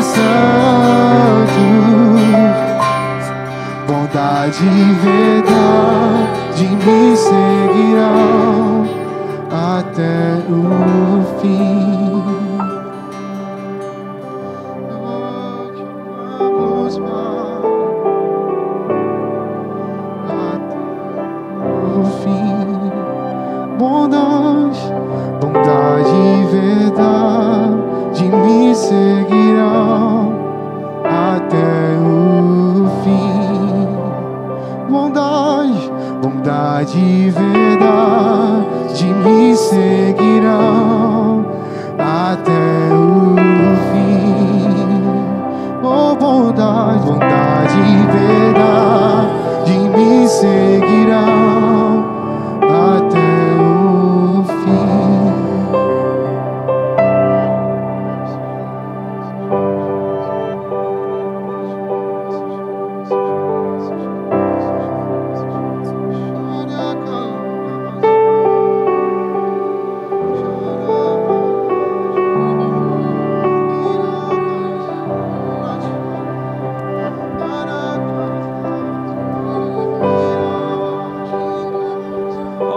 Santo. Bondade e verdade me seguirão até o fim. Vamos até o fim. Bondade e verdade me seguirão até o fim. Bondade e verdade me seguirão até o fim. Oh, bondade e verdade me seguirão até o fim.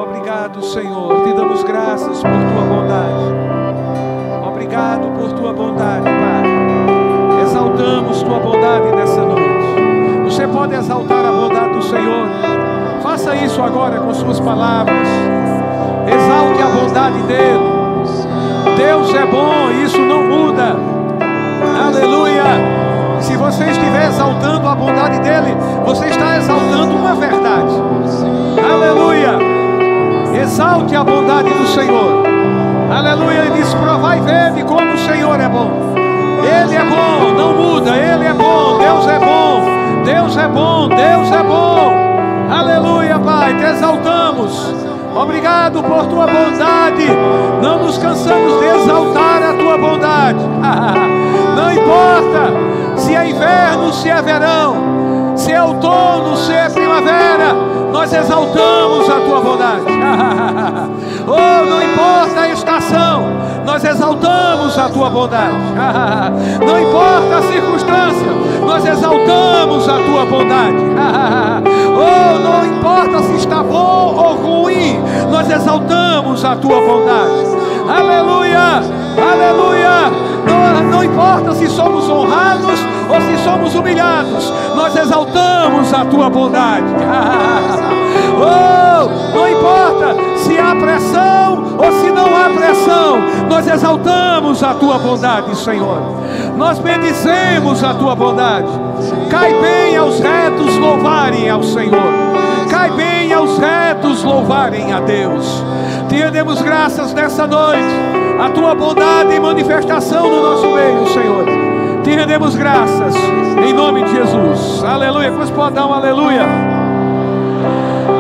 Obrigado, Senhor, te damos graças por tua bondade. Obrigado por tua bondade, Pai. Exaltamos tua bondade nessa noite. Você pode exaltar a bondade do Senhor. Faça isso agora com suas palavras. Exalte a bondade dele. Deus é bom e isso não muda. Aleluia. Se você estiver exaltando a bondade dele, você está exaltando uma verdade. Aleluia. Exalte a bondade do Senhor. Aleluia. Ele diz: provai e vede como o Senhor é bom. Ele é bom, não muda. Ele é bom, Deus é bom. Deus é bom, Deus é bom. Aleluia, Pai, te exaltamos. Obrigado por tua bondade. Não nos cansamos de exaltar a tua bondade. Não importa se é inverno, se é verão, se é outono, se é primavera, nós exaltamos a tua bondade. Oh, não importa a estação, nós exaltamos a tua bondade. Não importa a circunstância, nós exaltamos a tua bondade. Oh, não importa se está bom ou ruim, nós exaltamos a tua bondade. Aleluia, aleluia. Não importa se somos honrados ou se somos humilhados, nós exaltamos a tua bondade. Oh, não importa se há pressão ou se não há pressão, nós exaltamos a tua bondade, Senhor. Nós bendizemos a tua bondade. Cai bem aos retos louvarem ao Senhor. Cai bem aos retos louvarem a Deus. Te rendemos graças nessa noite. A tua bondade e manifestação no nosso meio, Senhor. Te rendemos graças em nome de Jesus. Aleluia. Você pode dar um aleluia?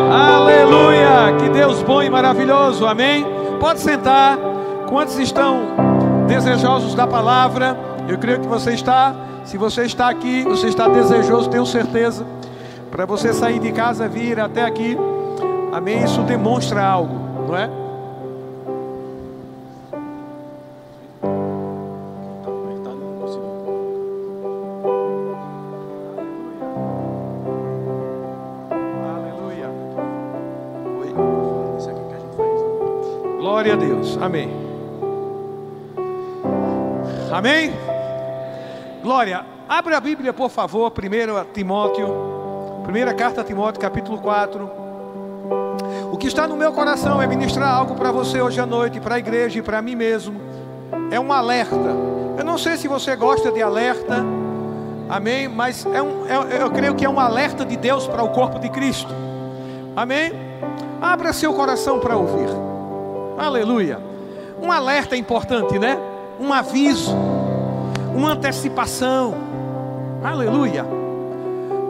Aleluia. Que Deus bom e maravilhoso. Amém. Pode sentar. Quantos estão desejosos da palavra? Eu creio que você está. Se você está aqui, você está desejoso, tenho certeza, para você sair de casa, vir até aqui. Amém. Isso demonstra algo, não é? Glória a Deus, amém. Amém? Glória, abre a Bíblia por favor, 1 Timóteo, primeira carta a Timóteo, capítulo 4. O que está no meu coração é ministrar algo para você hoje à noite, para a igreja e para mim mesmo. É um alerta. Eu não sei se você gosta de alerta, amém? Mas eu creio que é um alerta de Deus para o corpo de Cristo. Amém? Abra seu coração para ouvir. Aleluia. Um alerta importante, né? Um aviso, uma antecipação. Aleluia.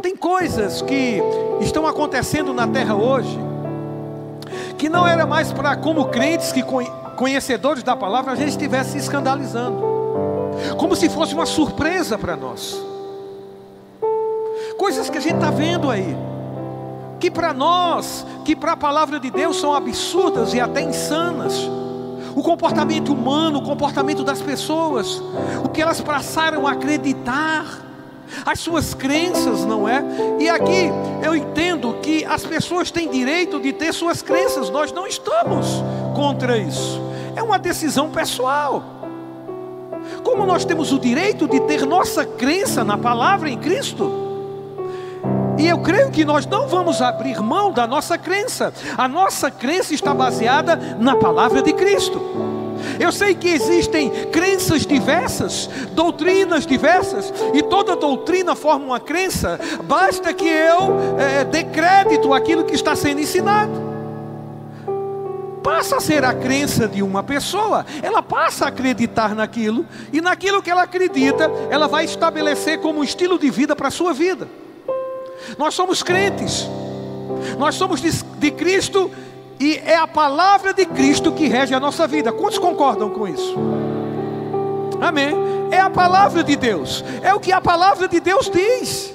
Tem coisas que estão acontecendo na terra hoje que não era mais para, como crentes que conhecedores da palavra, a gente estivesse se escandalizando, como se fosse uma surpresa para nós. Coisas que a gente está vendo aí, que para nós, que para a palavra de Deus são absurdas e até insanas. o comportamento humano, o comportamento das pessoas, o que elas passaram a acreditar, as suas crenças, não é? E aqui eu entendo que as pessoas têm direito de ter suas crenças, nós não estamos contra isso, é uma decisão pessoal. Como nós temos o direito de ter nossa crença na palavra em Cristo, e eu creio que nós não vamos abrir mão da nossa crença. A nossa crença está baseada na palavra de Cristo. Eu sei que existem crenças diversas, doutrinas diversas, e toda doutrina forma uma crença. Basta que eu dê crédito àquilo que está sendo ensinado. Passa a ser a crença de uma pessoa, ela passa a acreditar naquilo, e naquilo que ela acredita, ela vai estabelecer como um estilo de vida para a sua vida. Nós somos crentes, nós somos de Cristo, e é a palavra de Cristo que rege a nossa vida. Quantos concordam com isso? Amém? É a palavra de Deus, é o que a palavra de Deus diz.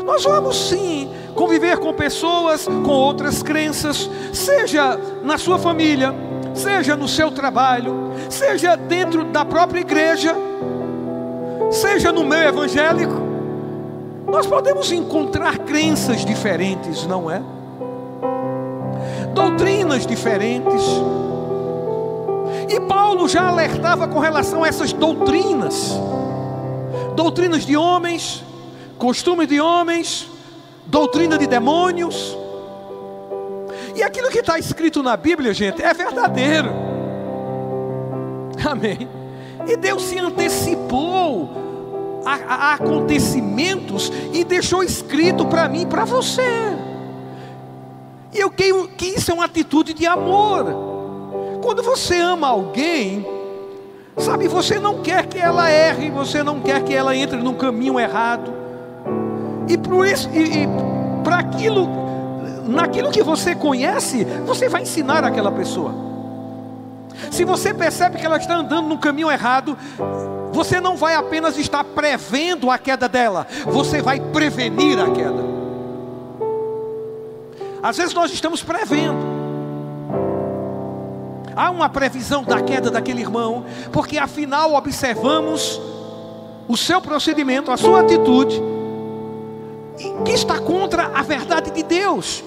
Nós vamos sim conviver com pessoas com outras crenças, seja na sua família, seja no seu trabalho, seja dentro da própria igreja, seja no meio evangélico. Nós podemos encontrar crenças diferentes, não é? Doutrinas diferentes. E Paulo já alertava com relação a essas doutrinas. Doutrinas de homens, costume de homens, doutrina de demônios. E aquilo que está escrito na Bíblia, gente, é verdadeiro. Amém? E Deus se antecipou a acontecimentos e deixou escrito para mim e para você. E eu creio que isso é uma atitude de amor. Quando você ama alguém, sabe, você não quer que ela erre, você não quer que ela entre num caminho errado. E por isso, para aquilo, naquilo que você conhece, você vai ensinar aquela pessoa. Se você percebe que ela está andando num caminho errado, você não vai apenas estar prevendo a queda dela, você vai prevenir a queda. Às vezes nós estamos prevendo. Há uma previsão da queda daquele irmão, porque afinal observamos o seu procedimento, a sua atitude, que está contra a verdade de Deus.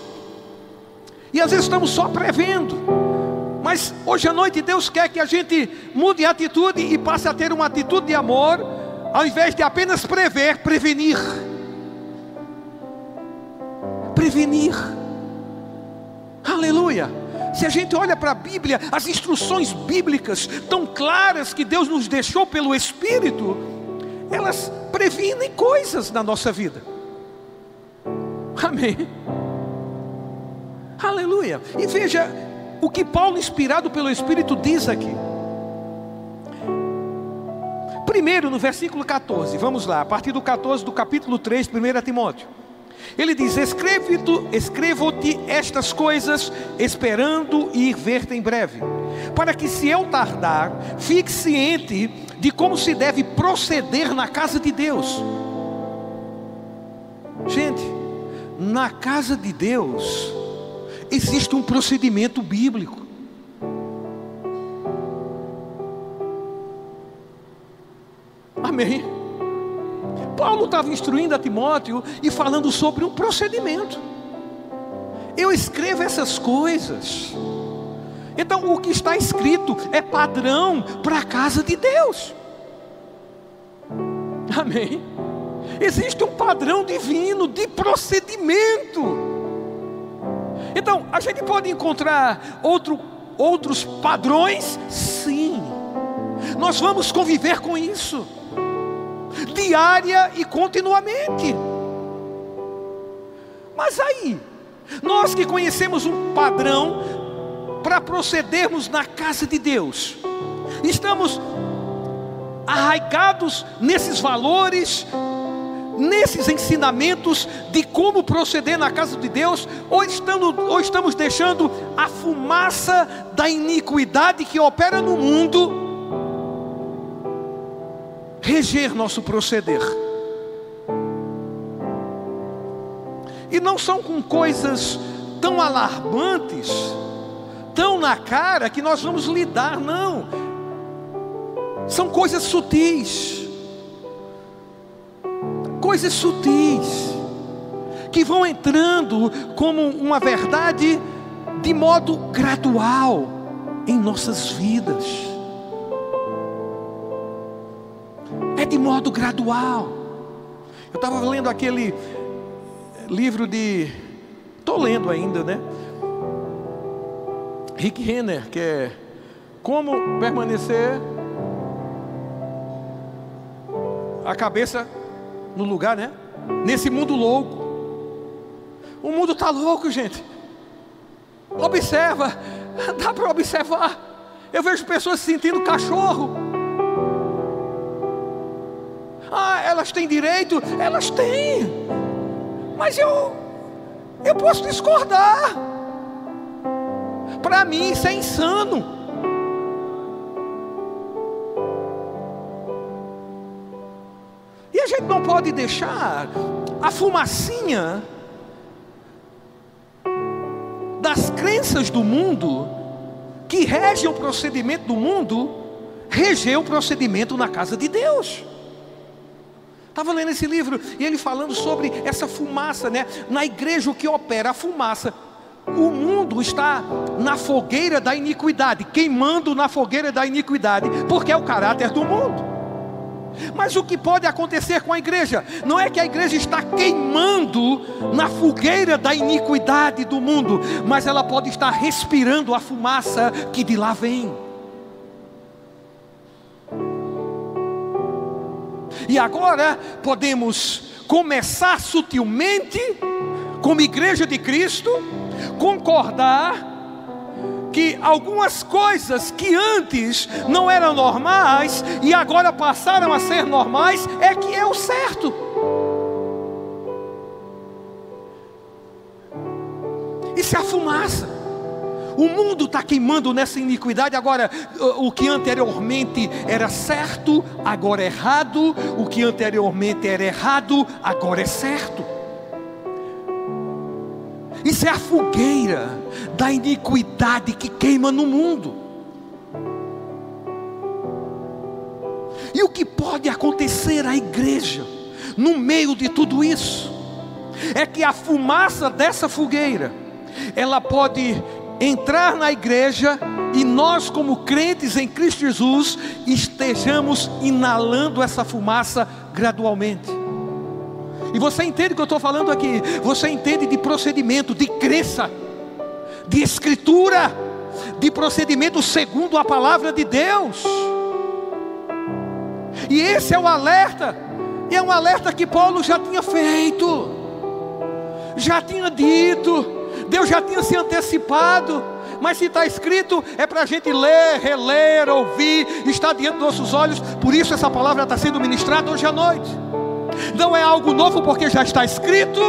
E às vezes estamos só prevendo. Mas hoje à noite Deus quer que a gente mude a atitude e passe a ter uma atitude de amor, ao invés de apenas prever, prevenir. Prevenir. Aleluia. Se a gente olha para a Bíblia, as instruções bíblicas tão claras que Deus nos deixou pelo Espírito, elas previnem coisas na nossa vida. Amém. Aleluia. E veja o que Paulo, inspirado pelo Espírito, diz aqui. Primeiro, no versículo 14, vamos lá, a partir do 14 do capítulo 3, 1 Timóteo. Ele diz: escrevo-te estas coisas, esperando ir ver-te em breve, para que, se eu tardar, fique ciente de como se deve proceder na casa de Deus. Gente, na casa de Deus existe um procedimento bíblico. Amém? Paulo estava instruindo a Timóteo e falando sobre um procedimento. Eu escrevo essas coisas. Então o que está escrito é padrão para a casa de Deus. Amém? Existe um padrão divino de procedimento. Então, a gente pode encontrar outros padrões? Sim. Nós vamos conviver com isso, diária e continuamente. Mas aí, nós que conhecemos um padrão para procedermos na casa de Deus, estamos arraigados nesses valores, nesses ensinamentos de como proceder na casa de Deus, ou estamos deixando a fumaça da iniquidade que opera no mundo reger nosso proceder? E não são com coisas tão alarmantes tão na cara que nós vamos lidar, não. São coisas sutis. Coisas sutis que vão entrando como uma verdade de modo gradual em nossas vidas. É de modo gradual. Eu estava lendo aquele livro estou lendo ainda, né? Rick Renner, que é Como Permanecer a Cabeça no Lugar, né? Nesse mundo louco. O mundo está louco, gente. Observa, dá para observar. Eu vejo pessoas se sentindo cachorro. Elas têm direito? Elas têm. Mas eu posso discordar. Para mim isso é insano. E a gente não pode deixar a fumacinha das crenças do mundo, que regem o procedimento do mundo, reger o procedimento na casa de Deus. Estava lendo esse livro e ele falando sobre essa fumaça, né? Na igreja o que opera a fumaça. O mundo está na fogueira da iniquidade, queimando na fogueira da iniquidade, porque é o caráter do mundo. Mas o que pode acontecer com a igreja? Não é que a igreja está queimando na fogueira da iniquidade do mundo, mas ela pode estar respirando a fumaça que de lá vem. E agora podemos começar sutilmente, como igreja de Cristo, concordar que algumas coisas que antes não eram normais e agora passaram a ser normais, é que é o certo. Isso é a fumaça. O mundo está queimando nessa iniquidade. Agora, o que anteriormente era certo, agora é errado. O que anteriormente era errado, agora é certo. Isso é a fogueira da iniquidade que queima no mundo. E o que pode acontecer à igreja no meio de tudo isso é que a fumaça dessa fogueira, ela pode entrar na igreja e nós, como crentes em Cristo Jesus, estejamos inalando essa fumaça gradualmente. E você entende o que eu estou falando aqui? Você entende de procedimento, de crença, de escritura, de procedimento segundo a palavra de Deus. E esse é o alerta. E é um alerta que Paulo já tinha feito, já tinha dito, Deus já tinha se antecipado. Mas se está escrito, é para a gente ler, reler, ouvir, está diante dos nossos olhos. Por isso essa palavra está sendo ministrada hoje à noite. Não é algo novo porque já está escrito.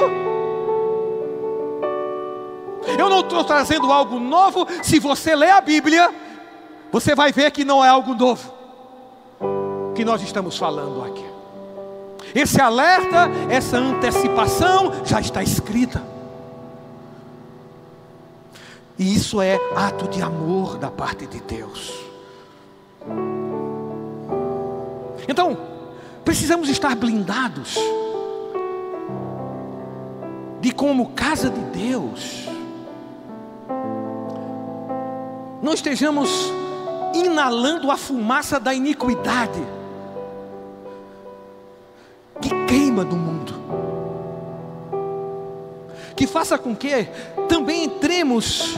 Eu não estou trazendo algo novo. Se você ler a Bíblia, você vai ver que não é algo novo que nós estamos falando aqui. Esse alerta, essa antecipação já está escrita. E isso é ato de amor da parte de Deus. Então, precisamos estar blindados de como casa de Deus não estejamos inalando a fumaça da iniquidade que queima no mundo, que faça com que também entremos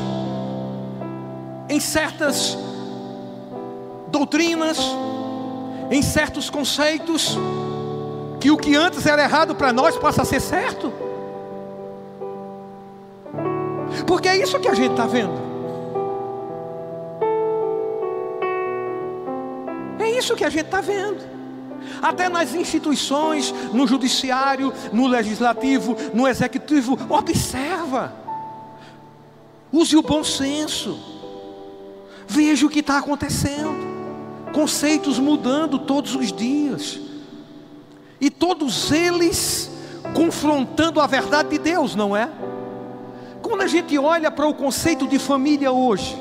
em certas doutrinas, em certos conceitos, que o que antes era errado para nós passa a ser certo. Porque é isso que a gente está vendo. É isso que a gente está vendo. Até nas instituições, no judiciário, no legislativo, no executivo. Observa. Use o bom senso. Veja o que está acontecendo. Conceitos mudando todos os dias. E todos eles confrontando a verdade de Deus, não é? Quando a gente olha para o conceito de família hoje,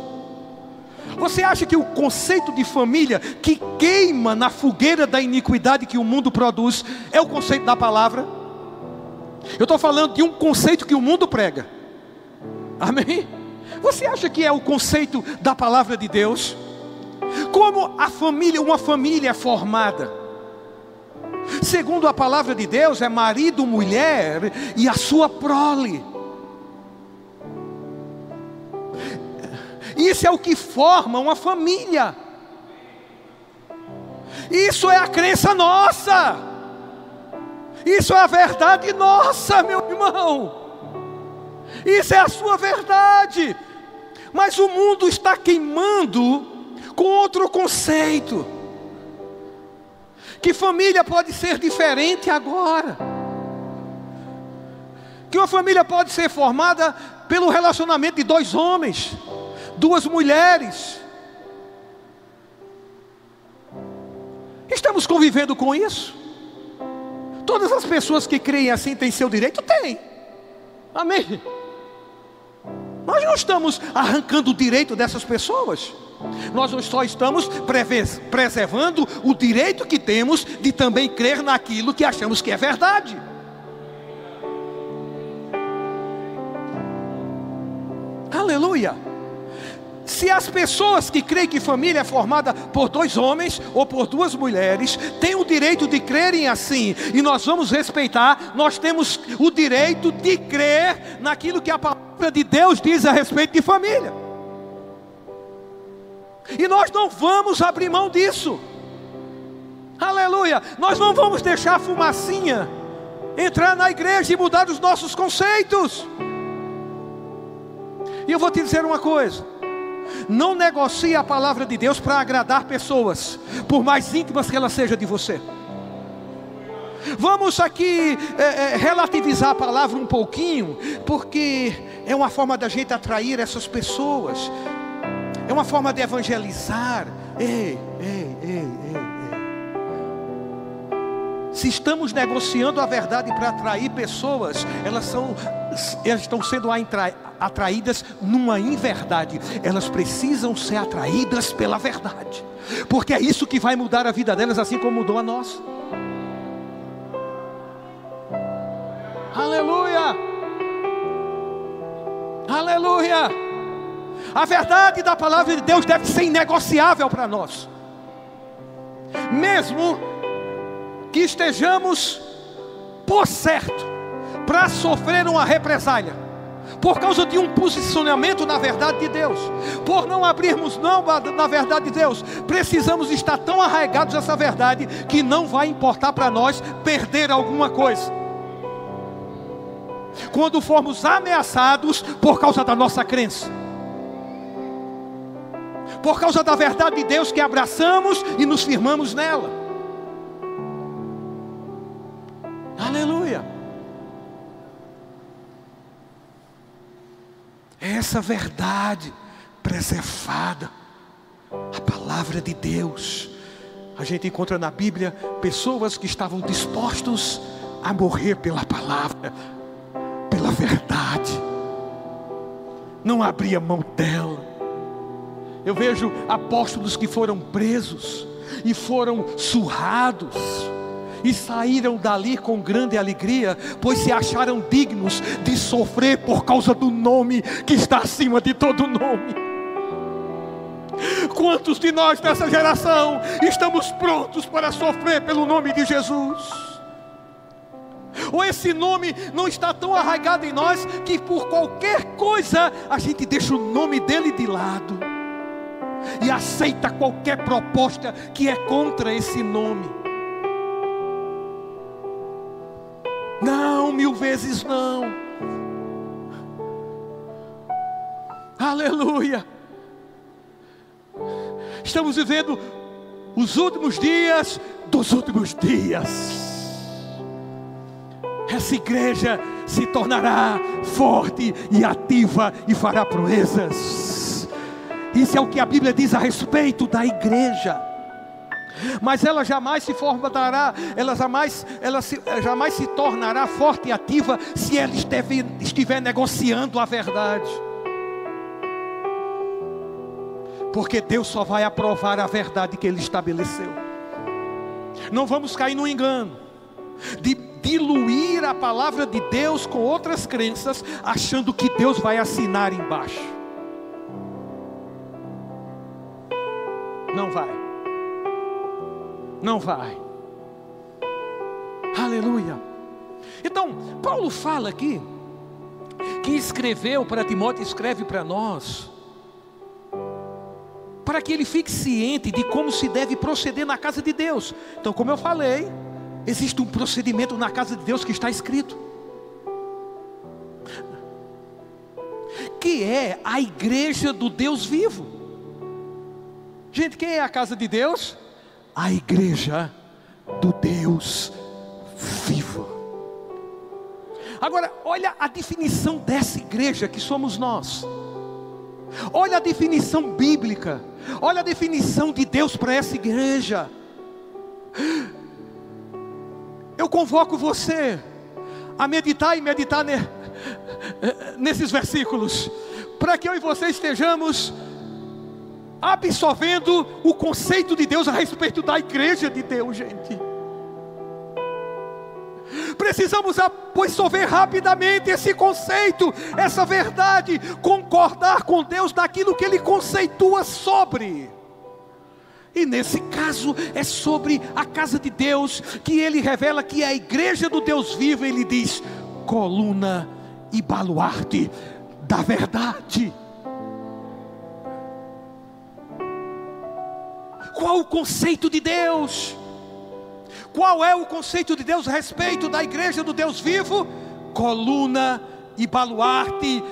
Você acha que o conceito de família que queima na fogueira da iniquidade que o mundo produz é o conceito da palavra? Eu estou falando de um conceito que o mundo prega. Amém? Você acha que é o conceito da palavra de Deus? Como a família, uma família é formada? Segundo a palavra de Deus, é marido, mulher e a sua prole. Isso é o que forma uma família. Isso é a crença nossa. Isso é a verdade nossa, meu irmão. Isso é a sua verdade. Mas o mundo está queimando com outro conceito. Que família pode ser diferente agora. Que uma família pode ser formada pelo relacionamento de 2 homens, 2 mulheres. Estamos convivendo com isso? Todas as pessoas que creem assim têm seu direito? Tem. Amém? Nós não estamos arrancando o direito dessas pessoas. Nós só estamos preservando o direito que temos de também crer naquilo que achamos que é verdade. Aleluia! Se as pessoas que creem que família é formada por 2 homens ou por 2 mulheres têm o direito de crerem assim, e nós vamos respeitar, nós temos o direito de crer naquilo que a palavra de Deus diz a respeito de família. E nós não vamos abrir mão disso. Aleluia! Nós não vamos deixar a fumacinha entrar na igreja e mudar os nossos conceitos. E eu vou te dizer uma coisa: não negocie a palavra de Deus para agradar pessoas, por mais íntimas que ela seja de você. Vamos aqui relativizar a palavra um pouquinho, porque é uma forma da gente atrair essas pessoas. É uma forma de evangelizar. Ei. Se estamos negociando a verdade para atrair pessoas, elas estão sendo atraídas numa inverdade. Elas precisam ser atraídas pela verdade, porque é isso que vai mudar a vida delas, assim como mudou a nossa. Aleluia! Aleluia! A verdade da palavra de Deus deve ser inegociável para nós. Mesmo que estejamos, por certo, para sofrer uma represália, por causa de um posicionamento na verdade de Deus, por não abrirmos mão na verdade de Deus, precisamos estar tão arraigados nessa verdade, que não vai importar para nós perder alguma coisa. Quando formos ameaçados por causa da nossa crença, por causa da verdade de Deus que abraçamos e nos firmamos nela. Aleluia! É essa verdade preservada, a palavra de Deus. A gente encontra na Bíblia pessoas que estavam dispostos a morrer pela palavra, pela verdade, não abria mão dela. Eu vejo apóstolos que foram presos e foram surrados, e saíram dali com grande alegria, pois se acharam dignos de sofrer por causa do nome que está acima de todo nome. Quantos de nós nessa geração estamos prontos para sofrer pelo nome de Jesus? Ou esse nome não está tão arraigado em nós, que por qualquer coisa a gente deixa o nome dele de lado e aceita qualquer proposta que é contra esse nome? Não, 1000 vezes não. Aleluia! Estamos vivendo os últimos dias dos últimos dias. Essa igreja se tornará forte e ativa e fará proezas. Isso é o que a Bíblia diz a respeito da igreja. Mas ela jamais se formará, ela jamais se tornará forte e ativa se ela estiver negociando a verdade. porque Deus só vai aprovar a verdade que Ele estabeleceu. Não vamos cair no engano de diluir a palavra de Deus com outras crenças, achando que Deus vai assinar embaixo. Não vai. Não vai. Aleluia. Então, Paulo fala aqui que escreveu para Timóteo, escreve para nós, para que ele fique ciente de como se deve proceder na casa de Deus. Então, como eu falei, existe um procedimento na casa de Deus que está escrito, que é a igreja do Deus vivo. Gente, quem é a casa de Deus? A igreja do Deus vivo. Agora, olha a definição dessa igreja que somos nós. Olha a definição bíblica. Olha a definição de Deus para essa igreja. Eu convoco você a meditar e meditar nesses versículos, para que eu e você estejamos absorvendo o conceito de Deus a respeito da igreja de Deus, gente. Precisamos absorver rapidamente esse conceito, essa verdade, concordar com Deus naquilo que Ele conceitua sobre. E nesse caso é sobre a casa de Deus, que Ele revela que é a igreja do Deus vivo. Ele diz: coluna e baluarte da verdade. Qual o conceito de Deus? Qual é o conceito de Deus a respeito da igreja do Deus vivo? Coluna e baluarte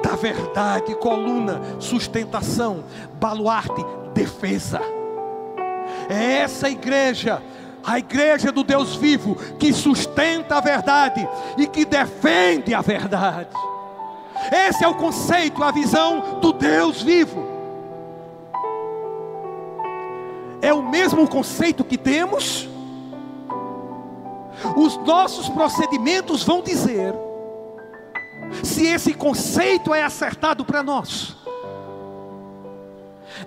da verdade. Coluna, sustentação. Baluarte, defesa. É essa igreja, a igreja do Deus vivo, que sustenta a verdade e que defende a verdade. Esse é o conceito, a visão do Deus vivo. É o mesmo conceito que temos. Os nossos procedimentos vão dizer se esse conceito é acertado para nós.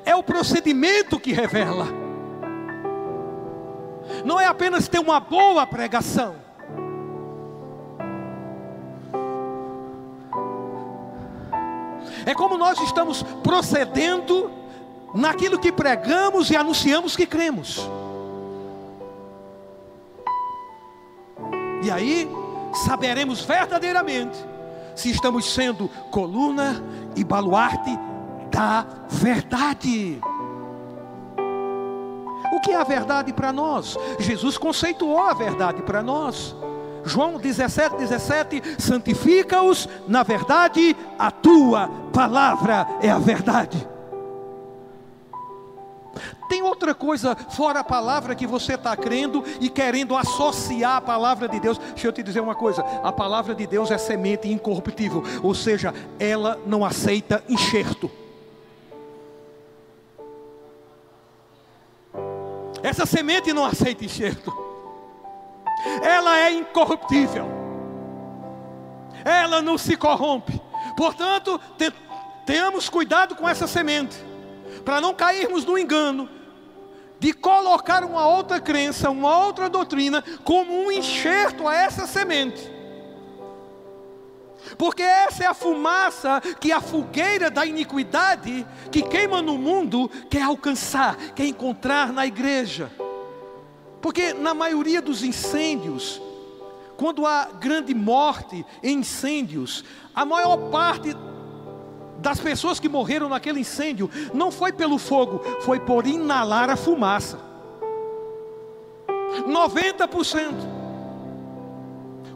É o procedimento que revela. Não é apenas ter uma boa pregação. É como nós estamos procedendo naquilo que pregamos e anunciamos que cremos. E aí saberemos verdadeiramente se estamos sendo coluna e baluarte da verdade. O que é a verdade para nós? Jesus conceituou a verdade para nós. João 17:17, santifica-os na verdade, a tua palavra é a verdade. Tem outra coisa fora a palavra que você está crendo e querendo associar a palavra de Deus? Deixa eu te dizer uma coisa: a palavra de Deus é semente incorruptível, ou seja, ela não aceita enxerto. Essa semente não aceita enxerto. Ela é incorruptível. Ela não se corrompe. Portanto, tenhamos cuidado com essa semente, para não cairmos no engano de colocar uma outra crença, uma outra doutrina como um enxerto a essa semente. Porque essa é a fumaça que a fogueira da iniquidade que queima no mundo quer alcançar, quer encontrar na igreja. Porque na maioria dos incêndios, quando há grande morte em incêndios, a maior parte das pessoas que morreram naquele incêndio não foi pelo fogo, foi por inalar a fumaça. 90%.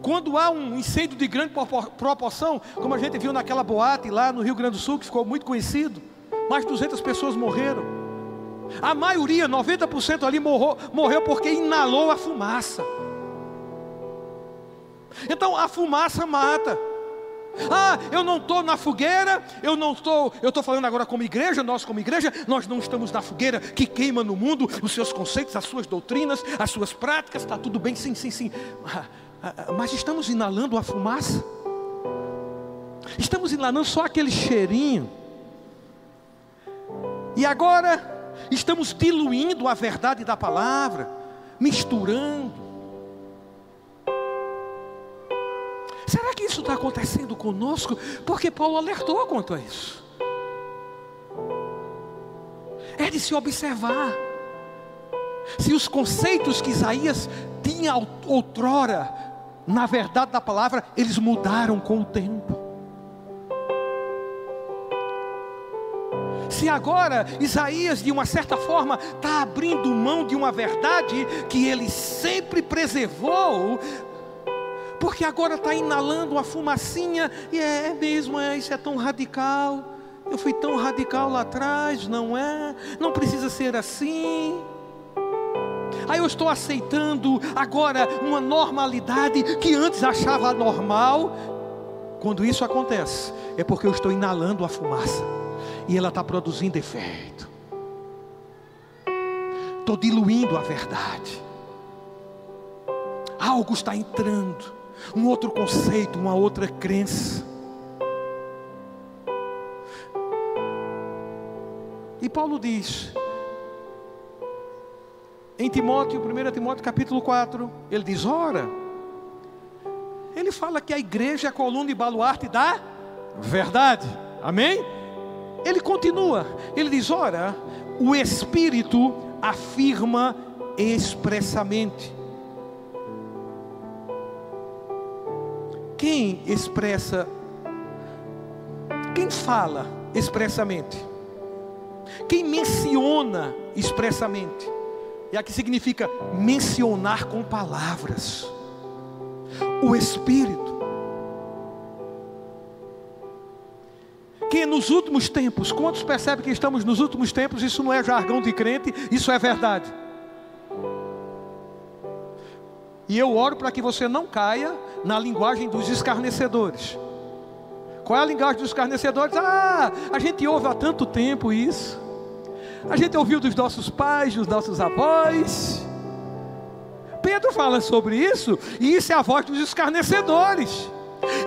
Quando há um incêndio de grande proporção, como a gente viu naquela boate lá no Rio Grande do Sul, que ficou muito conhecido, mais de 200 pessoas morreram. A maioria, 90% ali morreu porque inalou a fumaça. Então a fumaça mata. Ah, eu não estou na fogueira, eu estou falando agora como igreja, nós como igreja, nós não estamos na fogueira que queima no mundo os seus conceitos, as suas doutrinas, as suas práticas, está tudo bem, sim. Mas estamos inalando a fumaça? Estamos inalando só aquele cheirinho? E agora estamos diluindo a verdade da palavra, misturando. Será que isso está acontecendo conosco? Porque Paulo alertou quanto a isso. É de se observar se os conceitos que Isaías tinha outrora, na verdade da palavra, eles mudaram com o tempo. Se agora Isaías, de uma certa forma, está abrindo mão de uma verdade que ele sempre preservou, porque agora está inalando uma fumacinha, e é mesmo, isso é tão radical. Eu fui tão radical lá atrás, não precisa ser assim. Aí eu estou aceitando agora uma normalidade que antes achava anormal. Quando isso acontece, é porque eu estou inalando a fumaça e ela está produzindo efeito. Estou diluindo a verdade. Algo está entrando, um outro conceito, uma outra crença. E Paulo diz em Timóteo, 1 Timóteo capítulo 4, ele diz, ora, ele fala que a igreja é a coluna e baluarte da verdade, amém? Ele continua, ele diz, ora, o Espírito afirma expressamente. Quem expressa, quem fala expressamente? Quem menciona expressamente? E aqui significa mencionar com palavras. O Espírito. Que nos últimos tempos, quantos percebem que estamos nos últimos tempos? Isso não é jargão de crente, isso é verdade. E eu oro para que você não caia na linguagem dos escarnecedores. Qual é a linguagem dos escarnecedores? A gente ouve há tanto tempo isso. A gente ouviu dos nossos pais, dos nossos avós. Pedro fala sobre isso, e isso é a voz dos escarnecedores.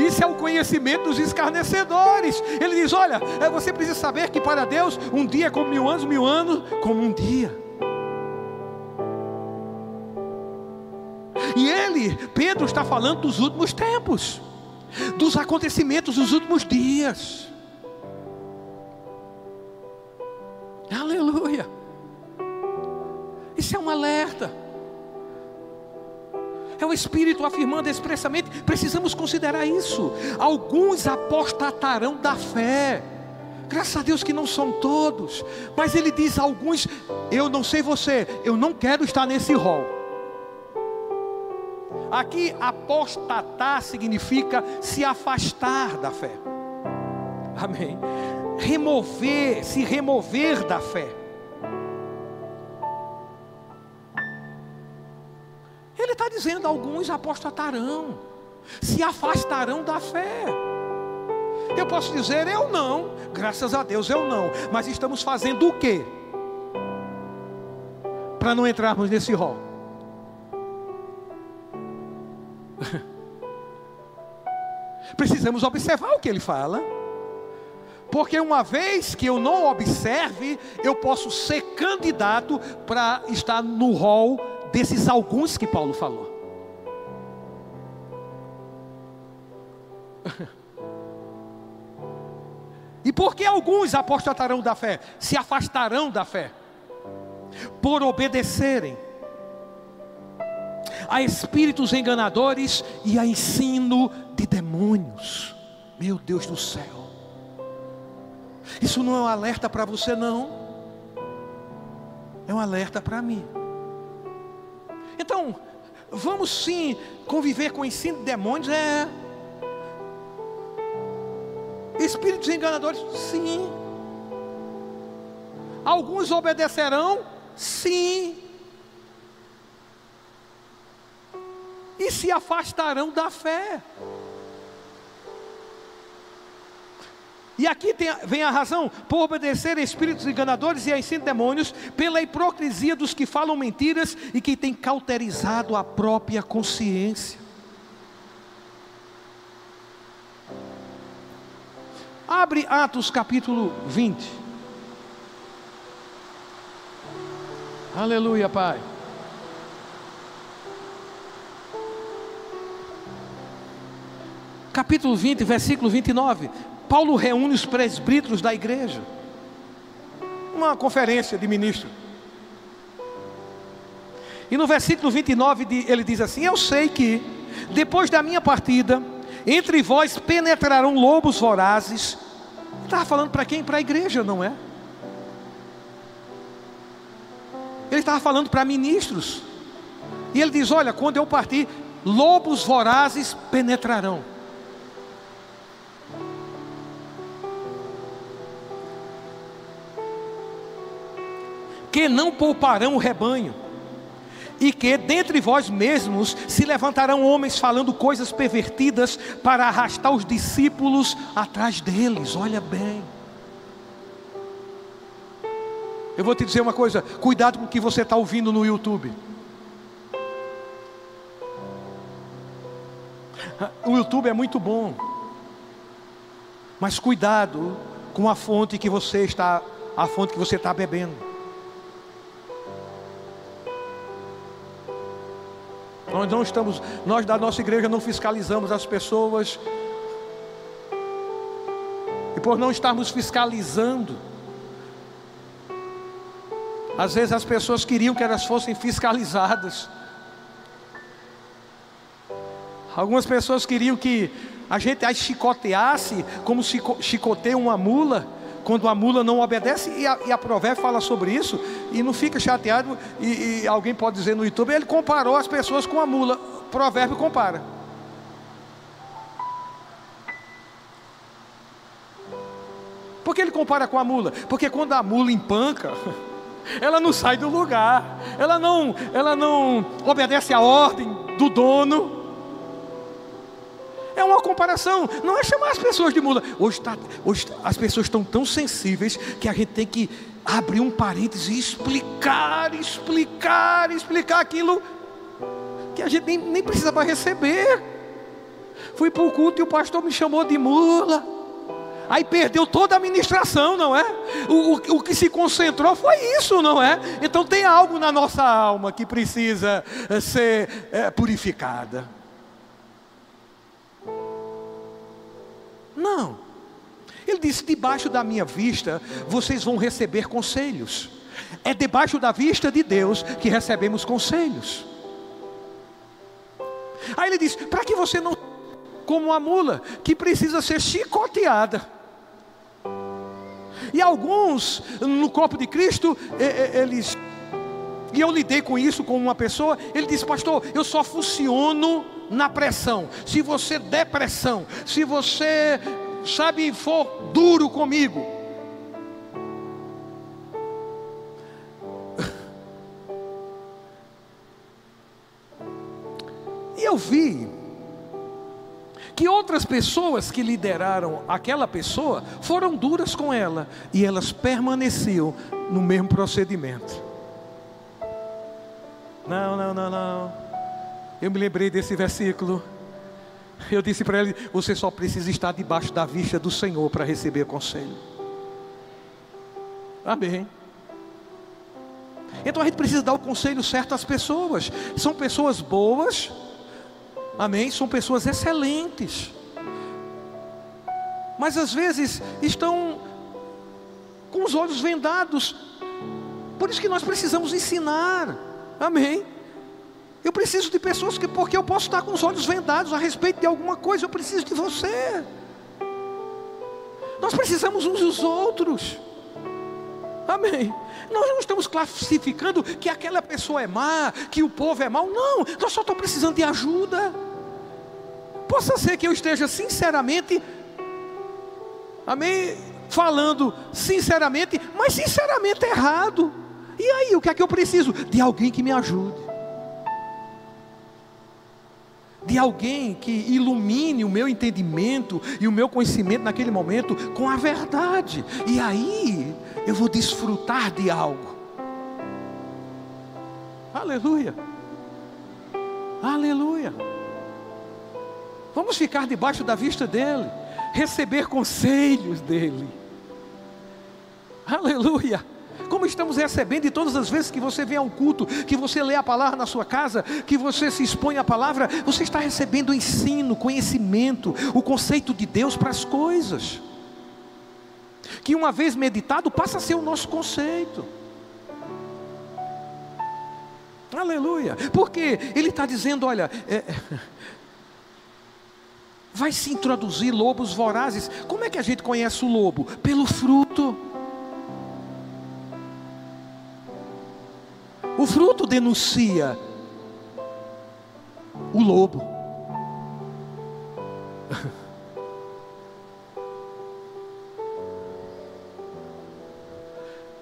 Isso é o conhecimento dos escarnecedores. Ele diz, olha, você precisa saber que para Deus um dia é como 1000 anos como um dia. E Pedro está falando dos últimos tempos, dos acontecimentos dos últimos dias. Aleluia. Isso é um alerta. É o Espírito afirmando expressamente. Precisamos considerar isso. Alguns apostatarão da fé. Graças a Deus que não são todos. Mas ele diz a alguns, eu não sei você, eu não quero estar nesse rol. Aqui apostatar significa se afastar da fé. Amém. Remover, se remover da fé. Ele está dizendo, alguns apostatarão, se afastarão da fé. Eu posso dizer, eu não, graças a Deus eu não. Mas estamos fazendo o quê? Para não entrarmos nesse rol. Precisamos observar o que ele fala. Porque uma vez que eu não observe, eu posso ser candidato para estar no rol desses alguns que Paulo falou. E por que alguns apostatarão da fé? Se afastarão da fé? Por obedecerem a espíritos enganadores e a ensino de demônios. Meu Deus do céu. Isso não é um alerta para você, não. É um alerta para mim. Então, vamos sim conviver com o ensino de demônios? Espíritos enganadores? Sim. Alguns obedecerão? Sim. E se afastarão da fé. E aqui vem a razão, por obedecer a espíritos enganadores e a ensino de demônios, pela hipocrisia dos que falam mentiras e que têm cauterizado a própria consciência. Abre Atos capítulo 20. Aleluia, Pai. Capítulo 20, versículo 29. Paulo reúne os presbíteros da igreja. Uma conferência de ministros. E no versículo 29 ele diz assim: eu sei que depois da minha partida, entre vós penetrarão lobos vorazes. Ele estava falando para quem? Para a igreja, não é? Ele estava falando para ministros. E ele diz: olha, quando eu partir, lobos vorazes penetrarão. Que não pouparão o rebanho. E que dentre vós mesmos se levantarão homens falando coisas pervertidas para arrastar os discípulos atrás deles. Olha bem. Eu vou te dizer uma coisa: cuidado com o que você está ouvindo no YouTube. O YouTube é muito bom, mas cuidado com a fonte que você está bebendo. Nós da nossa igreja não fiscalizamos as pessoas. E por não estarmos fiscalizando, às vezes as pessoas queriam que elas fossem fiscalizadas. Algumas pessoas queriam que a gente as chicoteasse como se chicoteia uma mula, quando a mula não obedece. E a Provérbio fala sobre isso. E não fica chateado. E alguém pode dizer no YouTube: ele comparou as pessoas com a mula. Provérbio compara. Por que ele compara com a mula? Porque quando a mula empanca, ela não sai do lugar, ela não obedece à ordem do dono. É uma comparação, não é chamar as pessoas de mula. Hoje as pessoas estão tão sensíveis que a gente tem que abrir um parênteses e explicar aquilo que a gente nem precisa mais receber. Fui para o culto e o pastor me chamou de mula. Aí perdeu toda a ministração, não é? O que se concentrou foi isso, não é? Então tem algo na nossa alma que precisa ser purificada. Não. Ele disse: debaixo da minha vista vocês vão receber conselhos. É debaixo da vista de Deus que recebemos conselhos. Aí ele diz: para que você não, como a mula que precisa ser chicoteada. E alguns no corpo de Cristo, eles, e eu lidei com isso com uma pessoa. Ele disse: pastor, eu só funciono na pressão. Se você der pressão, se você, sabe, for duro comigo. E eu vi que outras pessoas que lideraram aquela pessoa foram duras com ela, e elas permaneciam no mesmo procedimento. Não. Eu me lembrei desse versículo. Eu disse para ele: você só precisa estar debaixo da vista do Senhor para receber conselho. Amém. Então a gente precisa dar o conselho certo às pessoas. São pessoas boas, amém, são pessoas excelentes, mas às vezes estão com os olhos vendados. Por isso que nós precisamos ensinar, amém. Eu preciso de pessoas porque eu posso estar com os olhos vendados a respeito de alguma coisa. Eu preciso de você. Nós precisamos uns dos outros, amém. Nós não estamos classificando que aquela pessoa é má, que o povo é mau. Não, nós só estamos precisando de ajuda. Possa ser que eu esteja sinceramente, amém, falando sinceramente, mas sinceramente errado. E aí, o que é que eu preciso? De alguém que me ajude, de alguém que ilumine o meu entendimento e o meu conhecimento naquele momento com a verdade. E aí eu vou desfrutar de algo. Aleluia. Aleluia. Vamos ficar debaixo da vista dele, receber conselhos dele. Aleluia. Como como estamos recebendo, e todas as vezes que você vem ao culto, que você lê a palavra na sua casa, que você se expõe à palavra, você está recebendo ensino, conhecimento, o conceito de Deus para as coisas, que uma vez meditado passa a ser o nosso conceito. Aleluia. Porque ele está dizendo, olha, vai se introduzir lobos vorazes. Como é que a gente conhece o lobo? Pelo fruto. O fruto denuncia o lobo.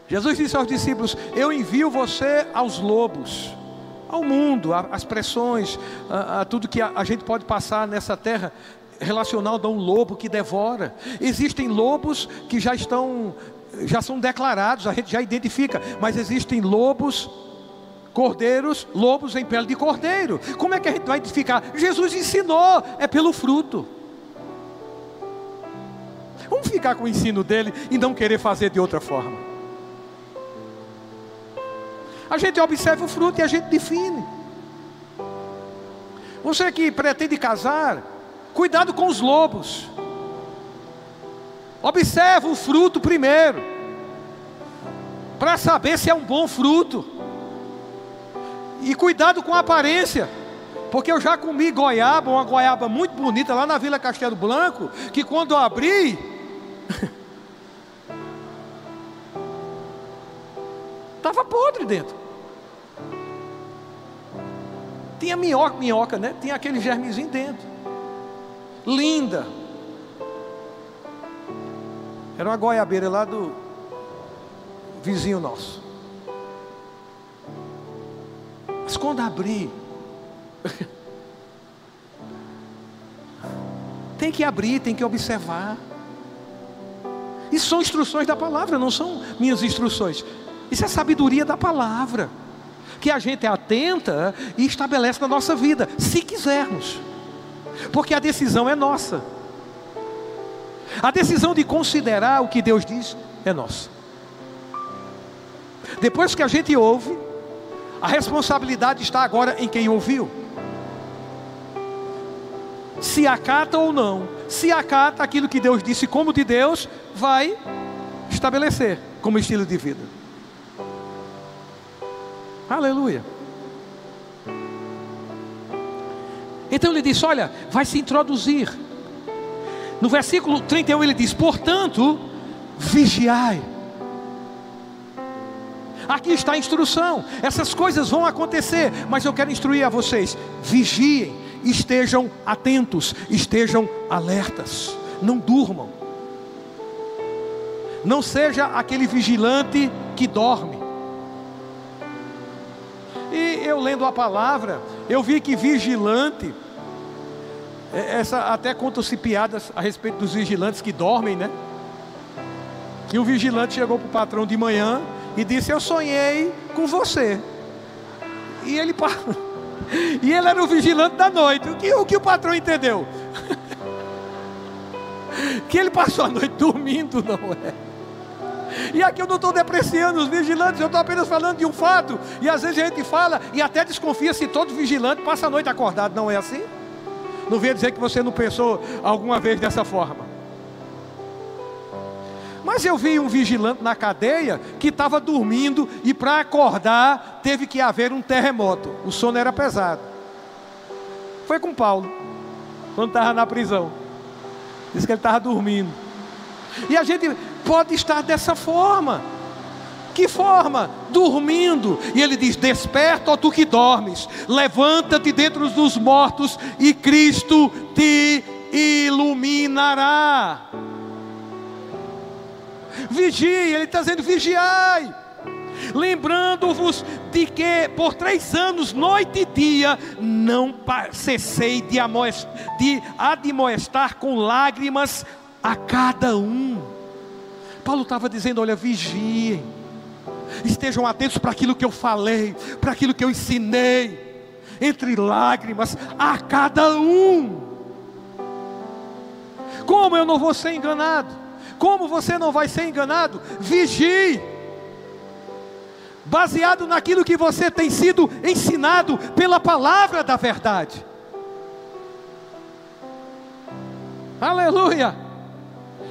Jesus disse aos discípulos: eu envio você aos lobos, ao mundo, às pressões, a tudo que a gente pode passar nessa terra, relacionado a um lobo que devora. Existem lobos que já são declarados, a gente já identifica, mas existem lobos, cordeiros, lobos em pele de cordeiro. Como é que a gente vai identificar? Jesus ensinou, é pelo fruto. Vamos ficar com o ensino dele e não querer fazer de outra forma. A gente observa o fruto e a gente define. Você que pretende casar, cuidado com os lobos. Observa o fruto primeiro, para saber se é um bom fruto. E cuidado com a aparência, porque eu já comi goiaba, uma goiaba muito bonita lá na Vila Castelo Branco, que quando eu abri, estava podre dentro. Tinha minhoca, né? Tinha aquele germezinho dentro. Linda. Era uma goiabeira lá do vizinho nosso. Mas quando abri, tem que abrir, tem que observar. Isso são instruções da palavra, não são minhas instruções. Isso é sabedoria da palavra, que a gente atenta e estabelece na nossa vida, se quisermos, porque a decisão é nossa. A decisão de considerar o que Deus diz é nossa. Depois que a gente ouve, a responsabilidade está agora em quem ouviu. Se acata ou não. Se acata aquilo que Deus disse como de Deus, vai estabelecer como estilo de vida. Aleluia. Então ele disse, olha, vai se introduzir. No versículo 31 ele diz, portanto, vigiai. Aqui está a instrução. Essas coisas vão acontecer, mas eu quero instruir a vocês. Vigiem, estejam atentos, estejam alertas. Não durmam. Não seja aquele vigilante que dorme. E eu lendo a palavra, eu vi que vigilante, até contam-se piadas a respeito dos vigilantes que dormem, né? Que o vigilante chegou para o patrão de manhã e disse, eu sonhei com você. E ele era o vigilante da noite. O que o patrão entendeu? Que ele passou a noite dormindo, não é? E aqui eu não estou depreciando os vigilantes, eu estou apenas falando de um fato. E às vezes a gente fala e até desconfia se todo vigilante passa a noite acordado. Não é assim? Não venha dizer que você não pensou alguma vez dessa forma. Mas eu vi um vigilante na cadeia que estava dormindo e para acordar teve que haver um terremoto. O sono era pesado. Foi com Paulo, quando estava na prisão. Disse que ele estava dormindo. E a gente pode estar dessa forma. Que forma? Dormindo. E ele diz, desperta, ó tu que dormes, levanta-te dentre dos mortos e Cristo te iluminará. Vigie, ele está dizendo, vigiai, lembrando-vos de que por 3 anos, noite e dia, não cessei de admoestar com lágrimas a cada um. Paulo estava dizendo, olha, vigiem, estejam atentos para aquilo que eu falei, para aquilo que eu ensinei, entre lágrimas a cada um. Como eu não vou ser enganado? Como você não vai ser enganado? Vigie. baseado naquilo que você tem sido ensinado pela palavra da verdade. Aleluia!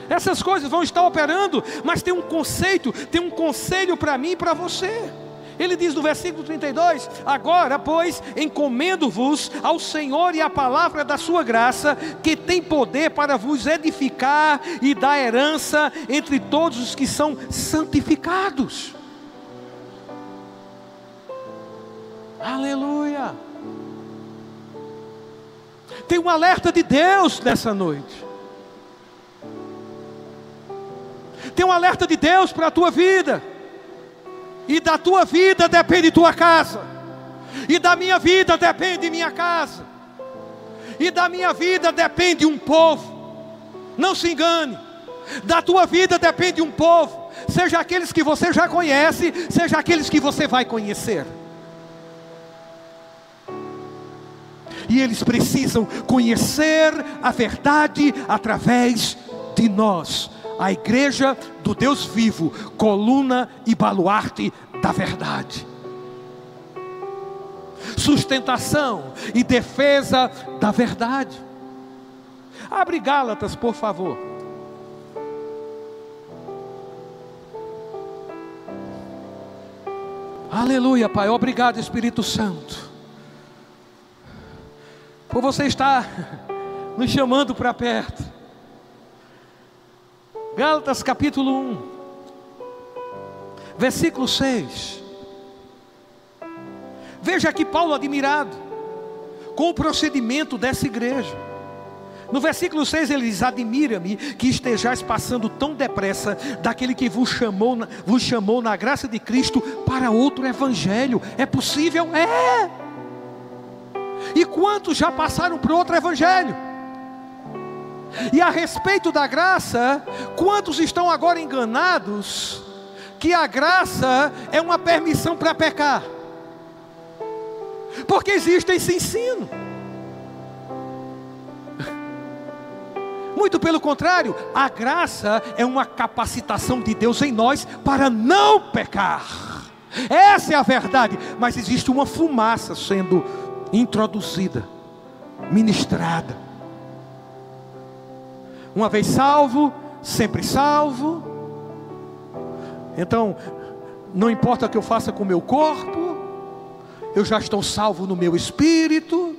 Essas coisas vão estar operando, mas tem um conceito, tem um conselho para mim e para você. Ele diz no versículo 32: agora, pois, encomendo-vos ao Senhor e à palavra da sua graça, que tem poder para vos edificar e dar herança entre todos os que são santificados. Aleluia! Tem um alerta de Deus nessa noite. Tem um alerta de Deus para a tua vida. E da tua vida depende tua casa. E da minha vida depende minha casa. E da minha vida depende um povo. Não se engane. Da tua vida depende um povo. Seja aqueles que você já conhece, seja aqueles que você vai conhecer. E eles precisam conhecer a verdade através de nós, a igreja do Deus vivo, coluna e baluarte da verdade, sustentação e defesa da verdade. Abre Gálatas, por favor. Aleluia, Pai. Obrigado, Espírito Santo, por você estar nos chamando para perto. Gálatas capítulo 1, versículo 6. Veja aqui Paulo admirado com o procedimento dessa igreja. No versículo 6 ele diz: admira-me que estejais passando tão depressa daquele que vos chamou na graça de Cristo para outro evangelho. É possível? É. E quantos já passaram por outro evangelho? E a respeito da graça, quantos estão agora enganados que a graça é uma permissão para pecar? Porque existe esse ensino. Muito pelo contrário, a graça é uma capacitação de Deus em nós para não pecar. Essa é a verdade. Mas existe uma fumaça sendo introduzida, ministrada. Uma vez salvo, sempre salvo. Então, não importa o que eu faça com o meu corpo, eu já estou salvo no meu espírito.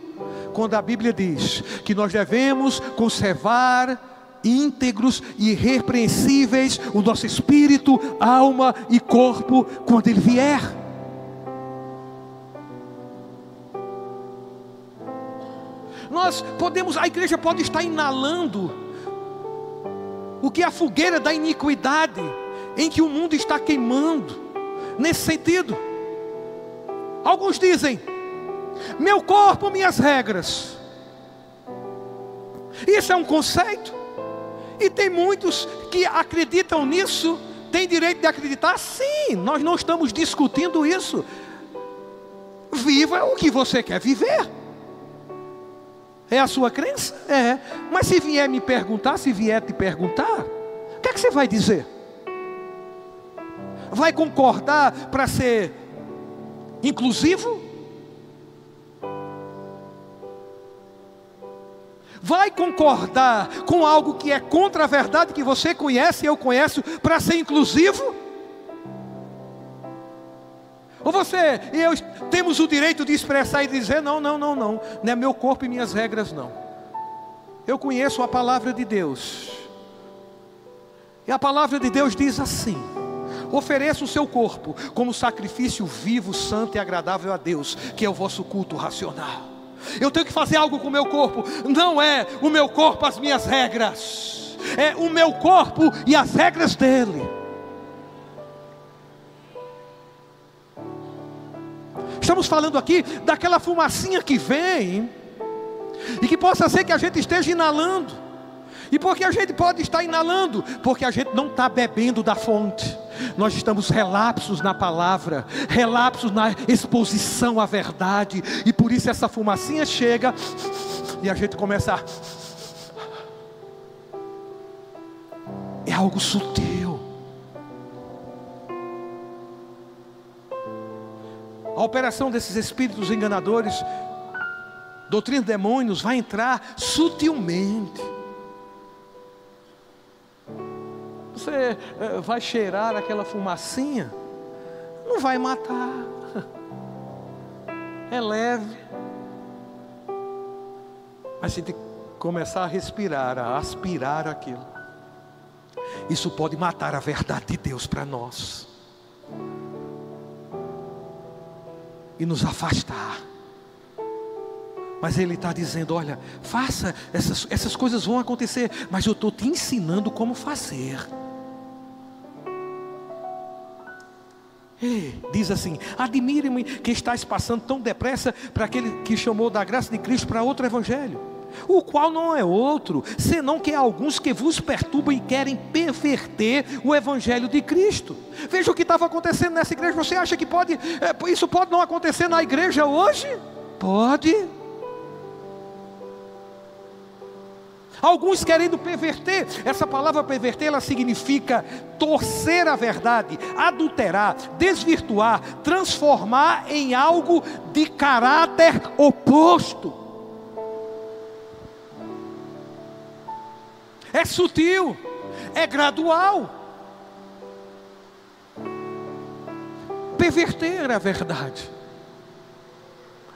Quando a Bíblia diz que nós devemos conservar íntegros e irrepreensíveis o nosso espírito, alma e corpo quando Ele vier. A igreja pode estar inalando o que é a fogueira da iniquidade em que o mundo está queimando. Nesse sentido, alguns dizem: meu corpo, minhas regras. Isso é um conceito, e tem muitos que acreditam nisso. Tem direito de acreditar? Sim, nós não estamos discutindo isso. Viva o que você quer viver. É a sua crença? É. Mas se vier me perguntar, se vier te perguntar, o que é que você vai dizer? Vai concordar para ser inclusivo? Vai concordar com algo que é contra a verdade que você conhece e eu conheço para ser inclusivo? Ou você e eu temos o direito de expressar e dizer: não é meu corpo e minhas regras, não. Eu conheço a palavra de Deus, e a palavra de Deus diz assim: ofereça o seu corpo como sacrifício vivo, santo e agradável a Deus, que é o vosso culto racional. Eu tenho que fazer algo com o meu corpo. Não é o meu corpo as minhas regras, é o meu corpo e as regras dele. Estamos falando aqui daquela fumacinha que vem, e que possa ser que a gente esteja inalando. E por que a gente pode estar inalando? Porque a gente não está bebendo da fonte. Nós estamos relapsos na palavra, relapsos na exposição à verdade. E por isso essa fumacinha chega e a gente começa a... É algo sutil. A operação desses espíritos enganadores, doutrina de demônios, vai entrar sutilmente. Você vai cheirar aquela fumacinha, não vai matar, é leve, mas você tem que começar a respirar, a aspirar aquilo. Isso pode matar a verdade de Deus para nós e nos afastar. Mas Ele está dizendo: olha, faça, essas coisas vão acontecer, mas eu estou te ensinando como fazer. Diz assim: admire-me que estás passando tão depressa para aquele que chamou da graça de Cristo para outro evangelho, o qual não é outro, senão que há alguns que vos perturbam e querem perverter o evangelho de Cristo. Veja o que estava acontecendo nessa igreja. Você acha que isso pode não acontecer na igreja hoje? Pode. Alguns querendo perverter. Essa palavra perverter, ela significa torcer a verdade, adulterar, desvirtuar, transformar em algo de caráter oposto. É sutil, é gradual. Perverter a verdade,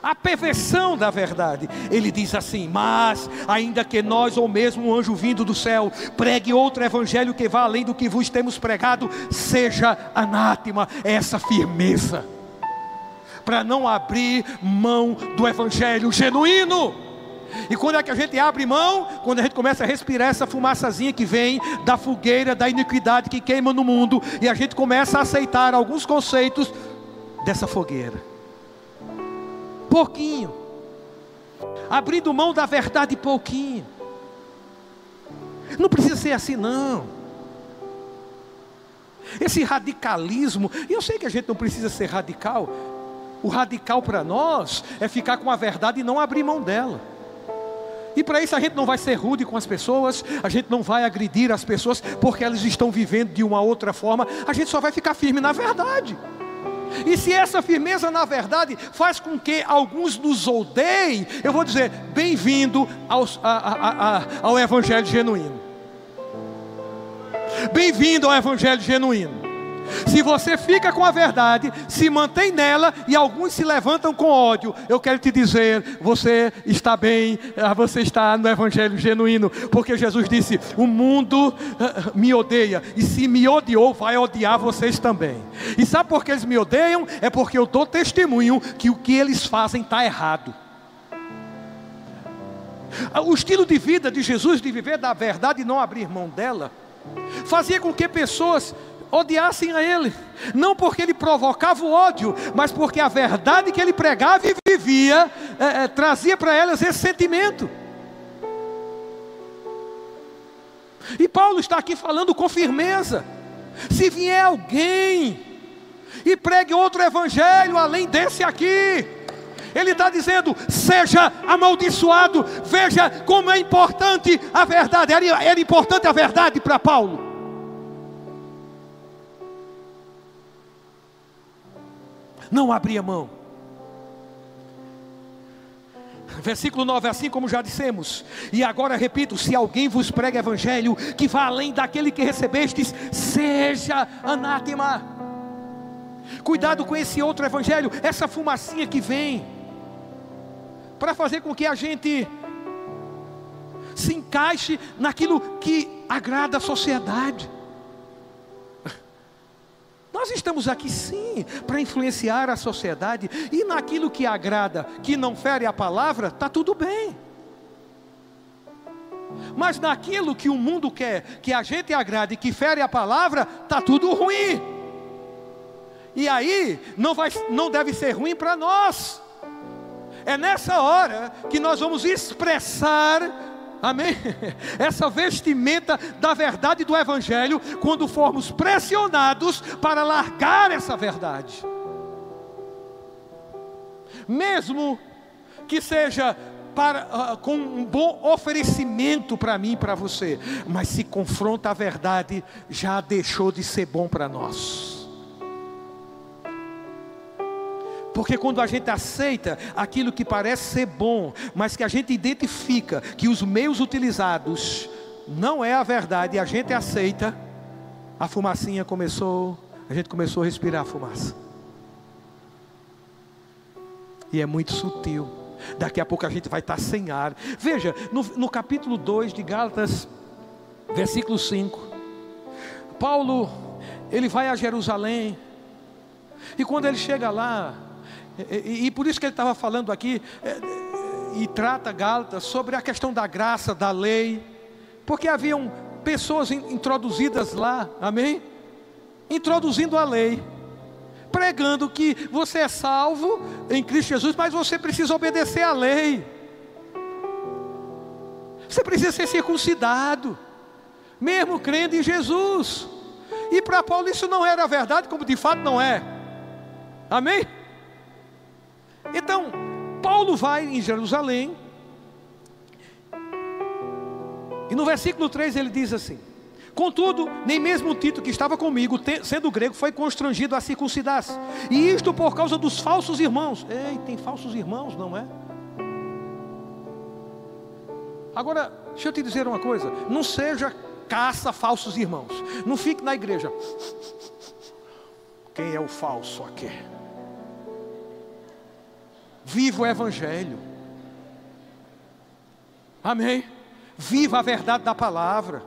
a perversão da verdade. Ele diz assim: mas ainda que nós ou mesmo um anjo vindo do céu pregue outro evangelho que vá além do que vos temos pregado, seja anátema. Essa firmeza para não abrir mão do evangelho genuíno. E quando é que a gente abre mão? Quando a gente começa a respirar essa fumaçazinha que vem da fogueira da iniquidade que queima no mundo, e a gente começa a aceitar alguns conceitos dessa fogueira, pouquinho, abrindo mão da verdade pouquinho. Não precisa ser assim não. Esse radicalismo, e eu sei que a gente não precisa ser radical. O radical para nós é ficar com a verdade e não abrir mão dela. E para isso a gente não vai ser rude com as pessoas, a gente não vai agredir as pessoas porque elas estão vivendo de uma outra forma. A gente só vai ficar firme na verdade. E se essa firmeza na verdade faz com que alguns nos odeiem, eu vou dizer: bem-vindo ao evangelho genuíno. Bem-vindo ao evangelho genuíno. Se você fica com a verdade, se mantém nela, e alguns se levantam com ódio, eu quero te dizer: você está bem, você está no evangelho genuíno. Porque Jesus disse: o mundo me odeia, e se me odiou, vai odiar vocês também. E sabe por que eles me odeiam? É porque eu dou testemunho que o que eles fazem está errado. O estilo de vida de Jesus, de viver da verdade e não abrir mão dela, fazia com que pessoas odiassem a Ele, não porque Ele provocava o ódio, mas porque a verdade que Ele pregava e vivia trazia para elas esse sentimento. E Paulo está aqui falando com firmeza: se vier alguém e pregue outro evangelho além desse aqui, ele está dizendo: seja amaldiçoado. Veja como é importante a verdade. Era importante a verdade para Paulo. Não abria mão. Versículo 9: assim como já dissemos, e agora repito: se alguém vos prega evangelho que vá além daquele que recebestes, seja anátema. Cuidado com esse outro evangelho, essa fumacinha que vem para fazer com que a gente se encaixe naquilo que agrada a sociedade. Nós estamos aqui sim para influenciar a sociedade, e naquilo que agrada, que não fere a palavra, está tudo bem. Mas naquilo que o mundo quer, que a gente agrade, que fere a palavra, está tudo ruim. E aí não deve ser ruim para nós. É nessa hora que nós vamos expressar, amém, essa vestimenta da verdade do evangelho, quando formos pressionados para largar essa verdade, mesmo que seja com um bom oferecimento para mim e para você, mas se confronta a verdade, já deixou de ser bom para nós. Porque quando a gente aceita aquilo que parece ser bom, mas que a gente identifica que os meios utilizados não é a verdade, e a gente aceita, a fumacinha a gente começou a respirar a fumaça. E é muito sutil. Daqui a pouco a gente vai estar sem ar. Veja, no capítulo 2 de Gálatas, versículo 5, Paulo, ele vai a Jerusalém, e quando ele chega lá, e por isso que ele estava falando aqui, e trata Gálatas sobre a questão da graça, da lei, porque haviam pessoas introduzidas lá, amém? Introduzindo a lei, pregando que você é salvo em Cristo Jesus, mas você precisa obedecer à lei, você precisa ser circuncidado, mesmo crendo em Jesus. E para Paulo isso não era verdade, como de fato não é, amém? Então, Paulo vai em Jerusalém, e no versículo 3 ele diz assim: contudo, nem mesmo Tito, que estava comigo, sendo grego, foi constrangido a circuncidar-se, e isto por causa dos falsos irmãos. Ei, tem falsos irmãos, não é? Agora, deixa eu te dizer uma coisa: não seja caça falsos irmãos, não fique na igreja. Quem é o falso aqui? Viva o Evangelho, amém? Viva a verdade da palavra.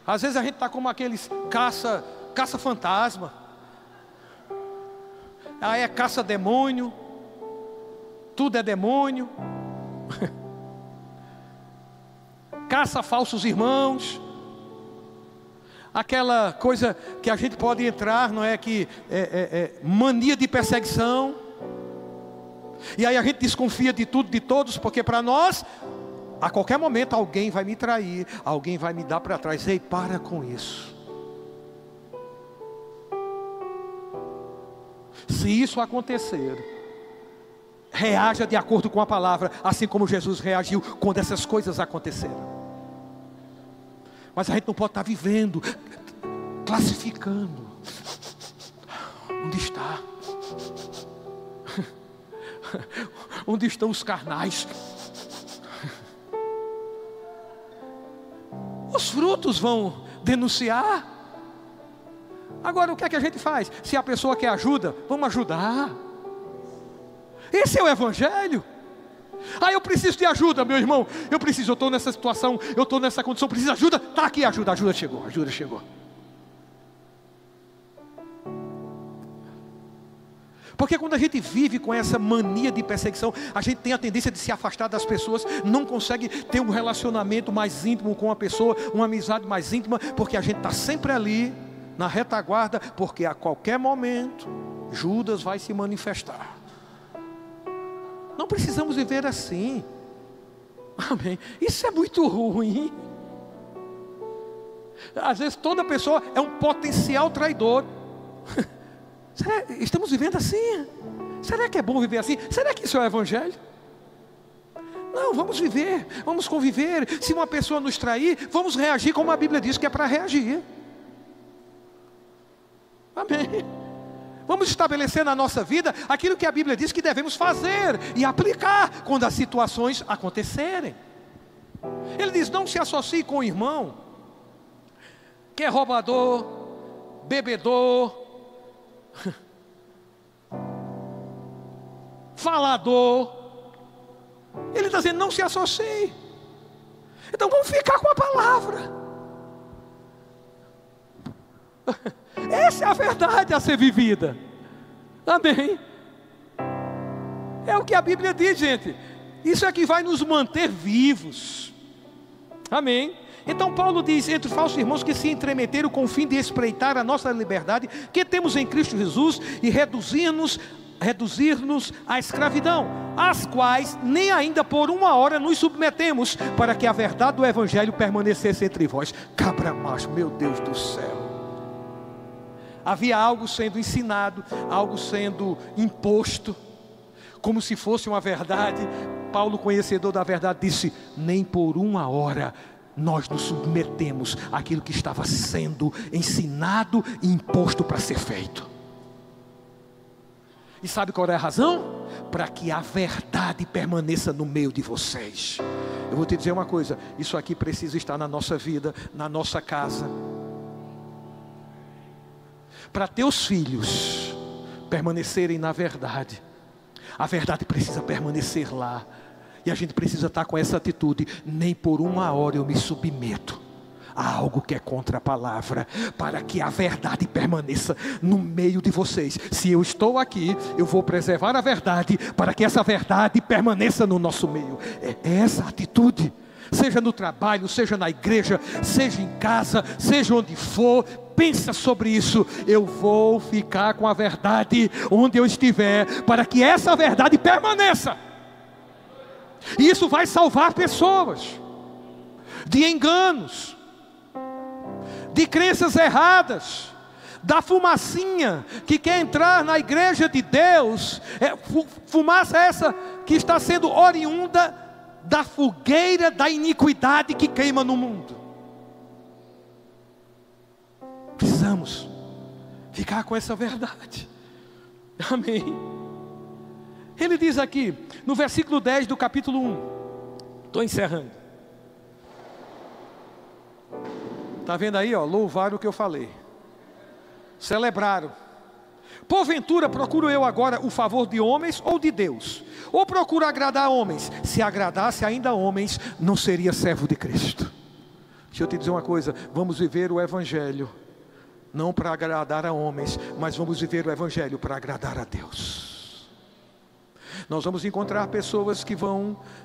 Às vezes a gente está como aqueles caça-fantasma. Aí é caça-demônio, tudo é demônio. Caça falsos irmãos. Aquela coisa que a gente pode entrar, não é? Que mania de perseguição. E aí a gente desconfia de tudo, de todos, porque para nós, a qualquer momento alguém vai me trair, alguém vai me dar para trás. Ei, para com isso. Se isso acontecer, reaja de acordo com a palavra, assim como Jesus reagiu quando essas coisas aconteceram. Mas a gente não pode estar vivendo, classificando. Onde está? Onde estão os carnais? Os frutos vão denunciar. Agora, o que é que a gente faz? Se a pessoa quer ajuda, vamos ajudar. Esse é o Evangelho. Eu preciso de ajuda, meu irmão. Eu estou nessa situação, eu estou nessa condição, preciso de ajuda. Está aqui a ajuda, ajuda chegou. Porque quando a gente vive com essa mania de perseguição, a gente tem a tendência de se afastar das pessoas, não consegue ter um relacionamento mais íntimo com a pessoa, uma amizade mais íntima, porque a gente está sempre ali, na retaguarda, porque a qualquer momento, Judas vai se manifestar. Não precisamos viver assim, amém? Isso é muito ruim. Às vezes toda pessoa é um potencial traidor. Estamos vivendo assim? Será que é bom viver assim? Será que isso é o Evangelho? Não, vamos viver, vamos conviver. Se uma pessoa nos trair, vamos reagir como a Bíblia diz que é para reagir. Amém. Vamos estabelecer na nossa vida aquilo que a Bíblia diz que devemos fazer e aplicar quando as situações acontecerem. Ele diz: não se associe com o irmão que é roubador, bebedor, falador. Ele está dizendo: não se associe. Então vamos ficar com a palavra. Essa é a verdade a ser vivida. Amém. É o que a Bíblia diz, gente. Isso é que vai nos manter vivos. Amém. Então Paulo diz: entre falsos irmãos que se entremeteram com o fim de espreitar a nossa liberdade que temos em Cristo Jesus, e reduzir-nos à escravidão, às quais nem ainda por uma hora nos submetemos, para que a verdade do Evangelho permanecesse entre vós. Cabra macho, meu Deus do céu. Havia algo sendo ensinado, algo sendo imposto, como se fosse uma verdade. Paulo, conhecedor da verdade, disse: nem por uma hora nós nos submetemos àquilo que estava sendo ensinado e imposto para ser feito. E sabe qual é a razão? Para que a verdade permaneça no meio de vocês. Eu vou te dizer uma coisa, isso aqui precisa estar na nossa vida, na nossa casa. Para teus filhos permanecerem na verdade, a verdade precisa permanecer lá. E a gente precisa estar com essa atitude. Nem por uma hora eu me submeto a algo que é contra a palavra, para que a verdade permaneça no meio de vocês. Se eu estou aqui, eu vou preservar a verdade, para que essa verdade permaneça no nosso meio. É essa atitude. Seja no trabalho, seja na igreja, seja em casa, seja onde for, pensa sobre isso. Eu vou ficar com a verdade onde eu estiver, para que essa verdade permaneça. E isso vai salvar pessoas de enganos, de crenças erradas, da fumacinha que quer entrar na igreja de Deus. Fumaça essa que está sendo oriunda da fogueira da iniquidade que queima no mundo. Precisamos ficar com essa verdade. Amém. Ele diz aqui, no versículo 10 do capítulo 1. Estou encerrando. Está vendo aí, ó, louvaram o que eu falei. Celebraram. Porventura procuro eu agora o favor de homens ou de Deus? Ou procuro agradar homens? Se agradasse ainda homens, não seria servo de Cristo. Deixa eu te dizer uma coisa, vamos viver o Evangelho, não para agradar a homens, mas vamos viver o Evangelho para agradar a Deus. Nós vamos encontrar pessoas que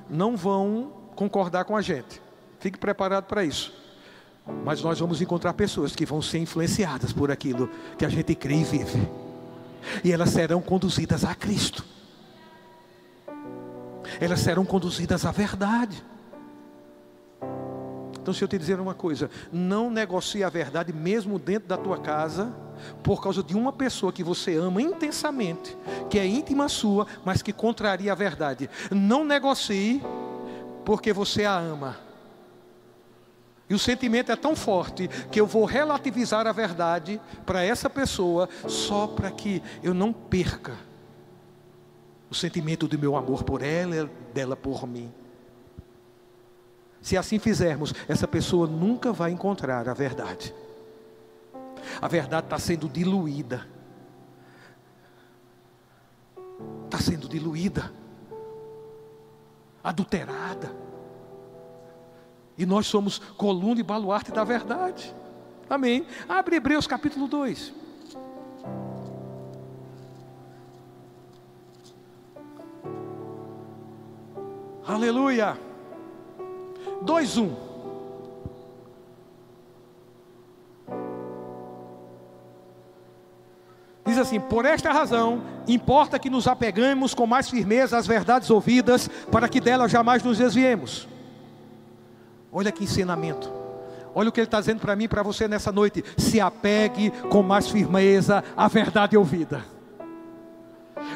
não vão concordar com a gente. Fique preparado para isso. Mas nós vamos encontrar pessoas que vão ser influenciadas por aquilo que a gente crê e vive. E elas serão conduzidas a Cristo. Elas serão conduzidas à verdade. Então, se eu te dizer uma coisa, não negocie a verdade mesmo dentro da tua casa, por causa de uma pessoa que você ama intensamente, que é íntima sua, mas que contraria a verdade. Não negocie porque você a ama. E o sentimento é tão forte que eu vou relativizar a verdade para essa pessoa, só para que eu não perca o sentimento do meu amor por ela, dela por mim. Se assim fizermos, essa pessoa nunca vai encontrar a verdade. A verdade está sendo diluída. Está sendo diluída, adulterada. E nós somos coluna e baluarte da verdade. Amém. Abre Hebreus capítulo 2. Aleluia. 2:1. Diz assim: por esta razão, importa que nos apegamos com mais firmeza às verdades ouvidas, para que delas jamais nos desviemos. Olha que ensinamento. Olha o que ele está dizendo para mim e para você nessa noite. Se apegue com mais firmeza à verdade ouvida.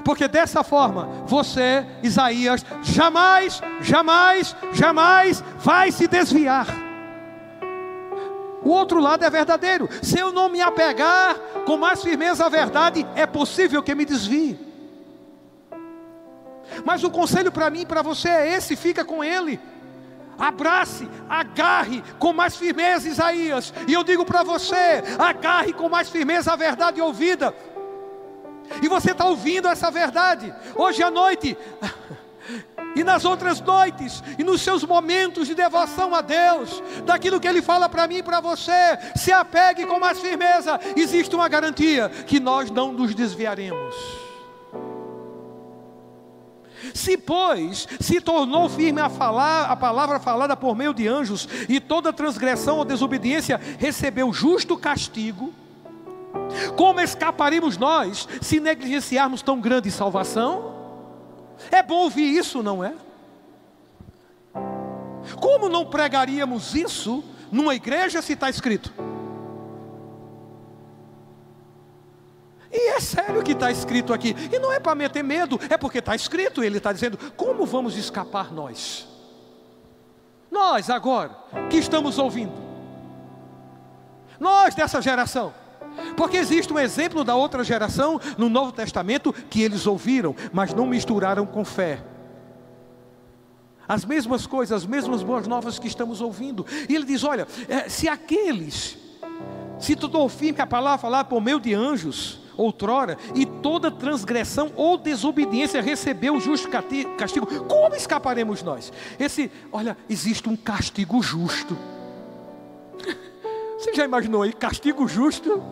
Porque dessa forma, você, Isaías, jamais vai se desviar. O outro lado é verdadeiro. Se eu não me apegar com mais firmeza à verdade, é possível que me desvie. Mas o conselho para mim e para você é esse: fica com ele. Abrace, agarre com mais firmeza Isaías. E eu digo para você, agarre com mais firmeza a verdade ouvida. E você está ouvindo essa verdade hoje à noite, e nas outras noites, e nos seus momentos de devoção a Deus, daquilo que Ele fala para mim e para você. Se apegue com mais firmeza. Existe uma garantia que nós não nos desviaremos. Se, pois, se tornou firme a palavra falada por meio de anjos, e toda transgressão ou desobediência recebeu justo castigo, como escaparemos nós se negligenciarmos tão grande salvação? É bom ouvir isso, não é? Como não pregaríamos isso numa igreja se está escrito? E é sério que está escrito aqui. E não é para meter medo, é porque está escrito. Ele está dizendo: como vamos escapar nós? Nós agora, que estamos ouvindo. Nós dessa geração. Porque existe um exemplo da outra geração no Novo Testamento que eles ouviram, mas não misturaram com fé. As mesmas coisas, as mesmas boas novas que estamos ouvindo. E ele diz, olha, se tornou firme a palavra falada por meio de anjos, outrora, e toda transgressão ou desobediência recebeu o justo castigo, como escaparemos nós? Olha, existe um castigo justo. Você já imaginou aí, castigo justo?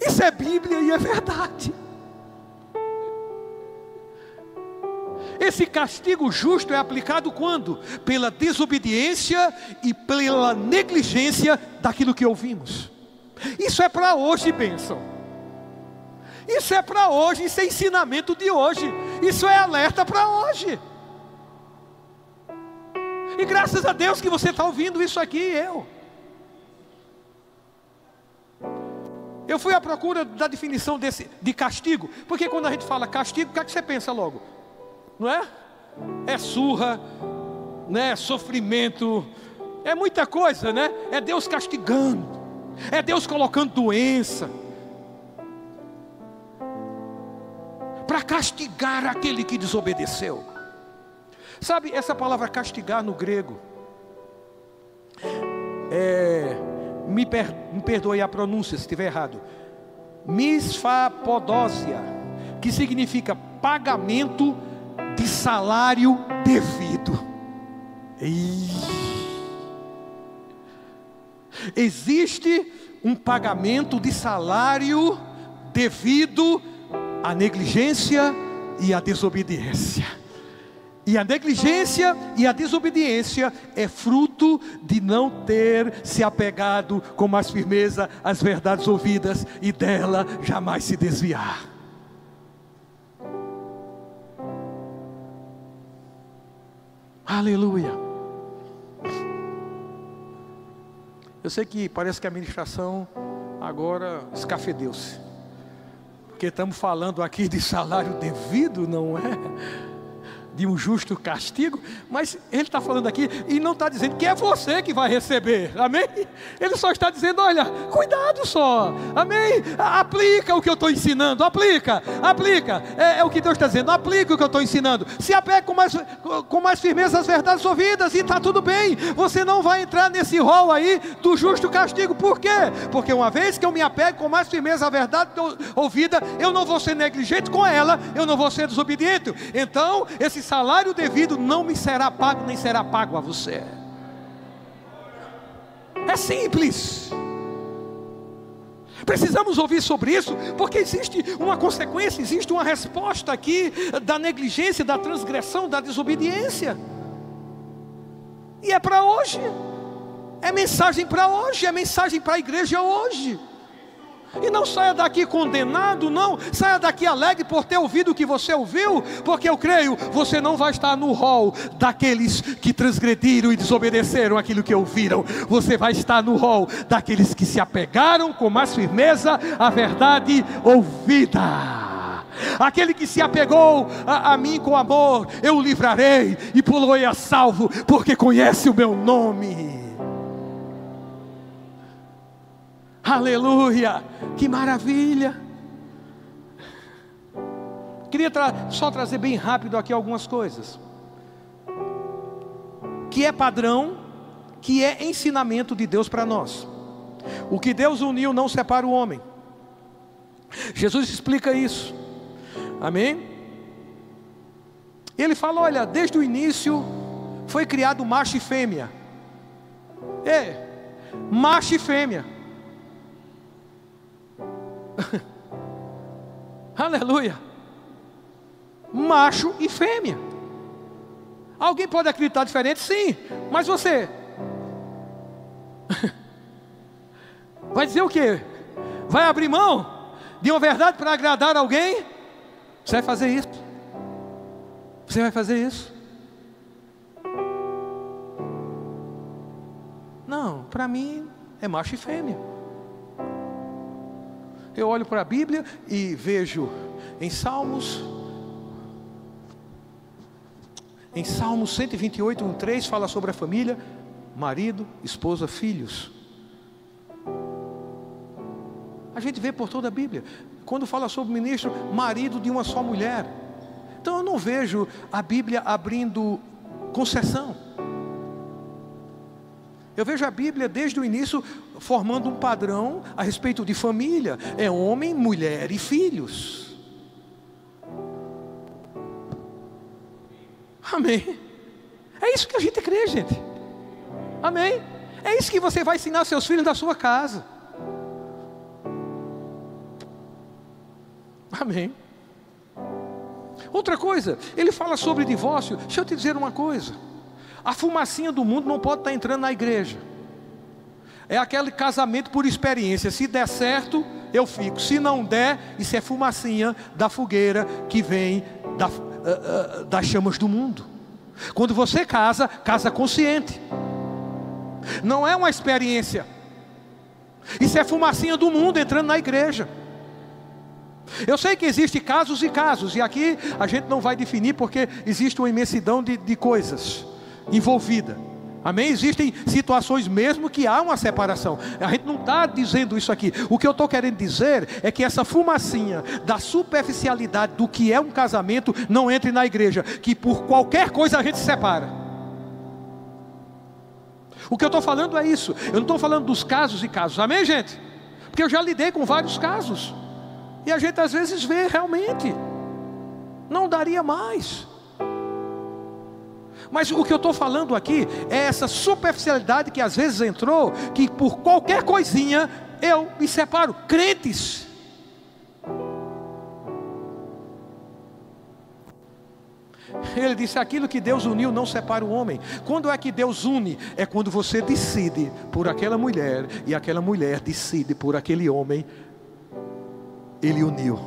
Isso é Bíblia e é verdade. Esse castigo justo é aplicado quando? Pela desobediência e pela negligência daquilo que ouvimos. Isso é para hoje, bênção. Isso é para hoje, isso é ensinamento de hoje. Isso é alerta para hoje. E graças a Deus que você está ouvindo isso aqui, eu fui à procura da definição de castigo. Porque quando a gente fala castigo, o que é que você pensa logo? Não é? É surra, né? É sofrimento, é muita coisa, né? É Deus castigando, é Deus colocando doença, para castigar aquele que desobedeceu. Sabe, essa palavra castigar no grego, me perdoe a pronúncia se estiver errado, misfapodósia, que significa pagamento de salário devido. Existe um pagamento de salário devido à negligência e à desobediência. E a negligência e a desobediência é fruto de não ter se apegado com mais firmeza às verdades ouvidas e dela jamais se desviar. Aleluia. Eu sei que parece que a ministração agora escafedeu-se, porque estamos falando aqui de salário devido, não é? De um justo castigo, mas ele está falando aqui e não está dizendo que é você que vai receber, amém? Ele só está dizendo, olha, cuidado só, amém? Aplica o que eu estou ensinando, aplica, é o que Deus está dizendo, aplica o que eu estou ensinando, se apegue com mais firmeza às verdades ouvidas e está tudo bem, você não vai entrar nesse rol aí do justo castigo. Por quê? Porque uma vez que eu me apego com mais firmeza à verdade ouvida, eu não vou ser negligente com ela, eu não vou ser desobediente, então esse salário devido não me será pago, nem será pago a você. É simples. Precisamos ouvir sobre isso, porque existe uma consequência, existe uma resposta aqui da negligência, da transgressão, da desobediência. E é para hoje. É mensagem para hoje, é mensagem para a igreja hoje. E não saia daqui condenado, não. Saia daqui alegre por ter ouvido o que você ouviu, porque eu creio, você não vai estar no rol daqueles que transgrediram e desobedeceram aquilo que ouviram. Você vai estar no rol daqueles que se apegaram com mais firmeza à verdade ouvida. Aquele que se apegou a mim com amor, eu o livrarei e pô-lo-ei a salvo, porque conhece o meu nome. Aleluia, que maravilha. Queria só trazer bem rápido aqui algumas coisas que é padrão, que é ensinamento de Deus para nós. O que Deus uniu não separa o homem. Jesus explica isso, amém? Ele fala, olha, desde o início foi criado macho e fêmea. Macho e fêmea. Aleluia. Macho e fêmea. Alguém pode acreditar diferente? Sim. Mas você vai dizer o quê? Vai abrir mão de uma verdade para agradar alguém? Você vai fazer isso? Você vai fazer isso? Não, para mim é macho e fêmea. Eu olho para a Bíblia e vejo em Salmos 128, 1:3 fala sobre a família, marido, esposa, filhos. A gente vê por toda a Bíblia. Quando fala sobre o ministro, marido de uma só mulher. Então eu não vejo a Bíblia abrindo concessão. Eu vejo a Bíblia desde o início formando um padrão a respeito de família. É homem, mulher e filhos. Amém. É isso que a gente crê, gente. Amém. É isso que você vai ensinar seus filhos da sua casa. Amém. Outra coisa, ele fala sobre divórcio. Deixa eu te dizer uma coisa. A fumacinha do mundo não pode estar entrando na igreja. É aquele casamento por experiência. Se der certo, eu fico. Se não der, isso é fumacinha da fogueira que vem das chamas do mundo. Quando você casa, casa consciente. Não é uma experiência. Isso é fumacinha do mundo entrando na igreja. Eu sei que existem casos e casos, e aqui a gente não vai definir porque existe uma imensidão de coisas envolvida. Amém? Existem situações mesmo que há uma separação. A gente não está dizendo isso aqui. O que eu estou querendo dizer é que essa fumacinha da superficialidade do que é um casamento não entre na igreja, que por qualquer coisa a gente se separa. O que eu estou falando é isso. Eu não estou falando dos casos e casos. Amém, gente? Porque eu já lidei com vários casos. E a gente às vezes vê realmente. Não daria mais. Mas o que eu estou falando aqui é essa superficialidade que às vezes entrou, que por qualquer coisinha eu me separo. Crentes. Ele disse: aquilo que Deus uniu não separa o homem. Quando é que Deus une? É quando você decide por aquela mulher e aquela mulher decide por aquele homem. Ele uniu.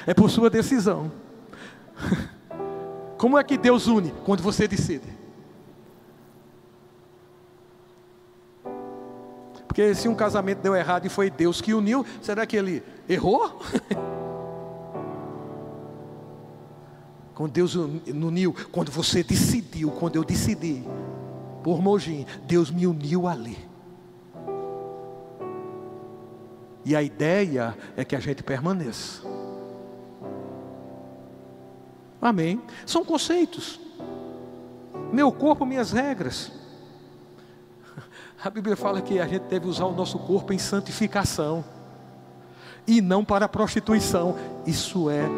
É por sua decisão. Como é que Deus une? Quando você decide. Porque se um casamento deu errado e foi Deus que uniu, será que ele errou? Quando Deus uniu, quando você decidiu, quando eu decidi por Mogi, Deus me uniu ali. E a ideia é que a gente permaneça. Amém. São conceitos. Meu corpo, minhas regras. A Bíblia fala que a gente deve usar o nosso corpo em santificação e não para a prostituição. Isso é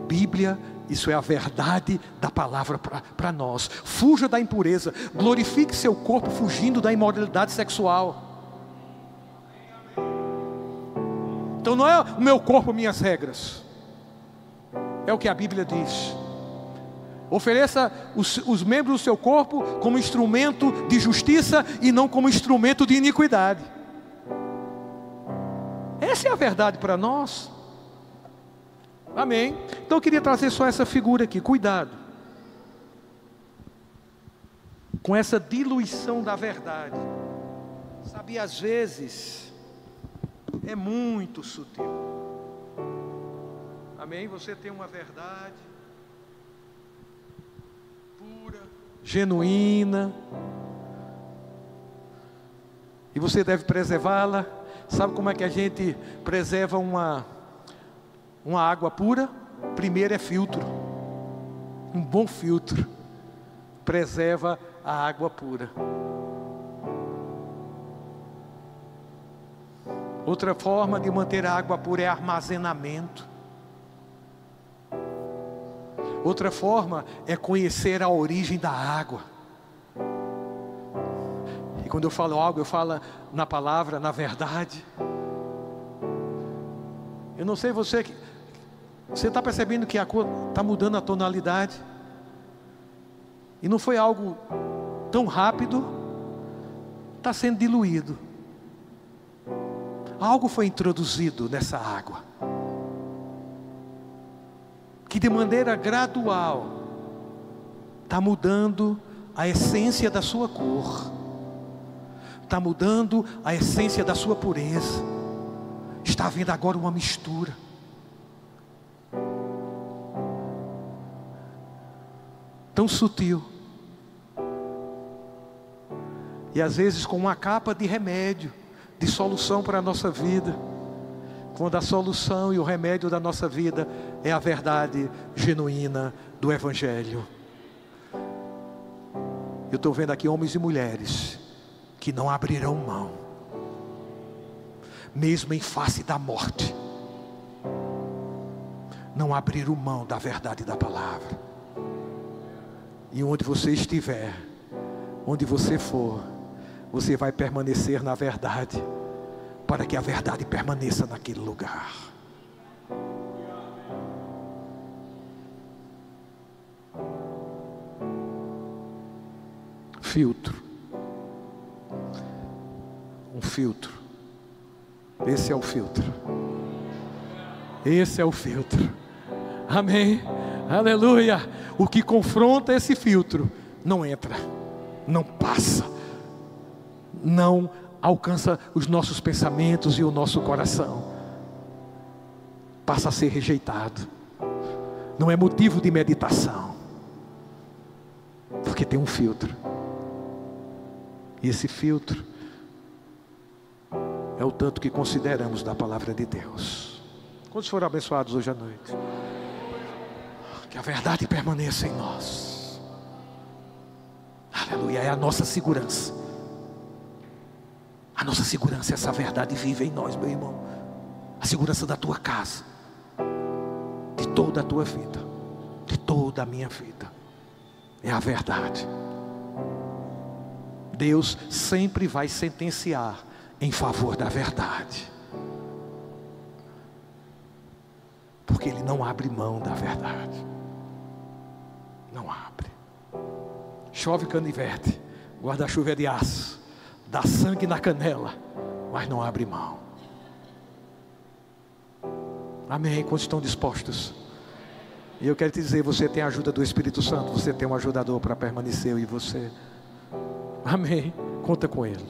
Bíblia. Isso é a verdade da palavra para nós. Fuja da impureza. Glorifique seu corpo fugindo da imoralidade sexual. Então não é o meu corpo, minhas regras. É o que a Bíblia diz. Ofereça os membros do seu corpo como instrumento de justiça e não como instrumento de iniquidade. Essa é a verdade para nós. Amém. Então eu queria trazer só essa figura aqui. Cuidado com essa diluição da verdade. Sabe, às vezes é muito sutil. Amém? Você tem uma verdade pura, genuína, e você deve preservá-la. Sabe como é que a gente preserva uma água pura? Primeiro é filtro. Um bom filtro preserva a água pura. Outra forma de manter a água pura é armazenamento. Outra forma é conhecer a origem da água. E quando eu falo algo, eu falo na palavra, na verdade. Eu não sei você está percebendo que a cor está mudando a tonalidade? E não foi algo tão rápido, está sendo diluído. Algo foi introduzido nessa água, que de maneira gradual está mudando a essência da sua cor, está mudando a essência da sua pureza. Está havendo agora uma mistura. Tão sutil. E às vezes com uma capa de remédio, de solução para a nossa vida, quando a solução e o remédio da nossa vida é a verdade genuína do Evangelho. Eu estou vendo aqui homens e mulheres que não abrirão mão, mesmo em face da morte, não abriram mão da verdade da palavra. E onde você estiver, onde você for, você vai permanecer na verdade, para que a verdade permaneça naquele lugar. Filtro. Um filtro. Esse é o filtro. Esse é o filtro. Amém. Aleluia. O que confronta esse filtro não entra, não passa, não alcança os nossos pensamentos e o nosso coração. Passa a ser rejeitado. Não é motivo de meditação, porque tem um filtro. E esse filtro é o tanto que consideramos da palavra de Deus. Quantos foram abençoados hoje à noite? Que a verdade permaneça em nós. Aleluia, é a nossa segurança. A nossa segurança é essa verdade vive em nós, meu irmão. A segurança da tua casa, de toda a tua vida, de toda a minha vida, é a verdade. Deus sempre vai sentenciar em favor da verdade, porque Ele não abre mão da verdade. Não abre. Chove canivete, guarda-chuva é de aço, dá sangue na canela, mas não abre mão. Amém? Quantos estão dispostos? E eu quero te dizer, você tem a ajuda do Espírito Santo, você tem um ajudador para permanecer, eu e você. Amém? Conta com Ele.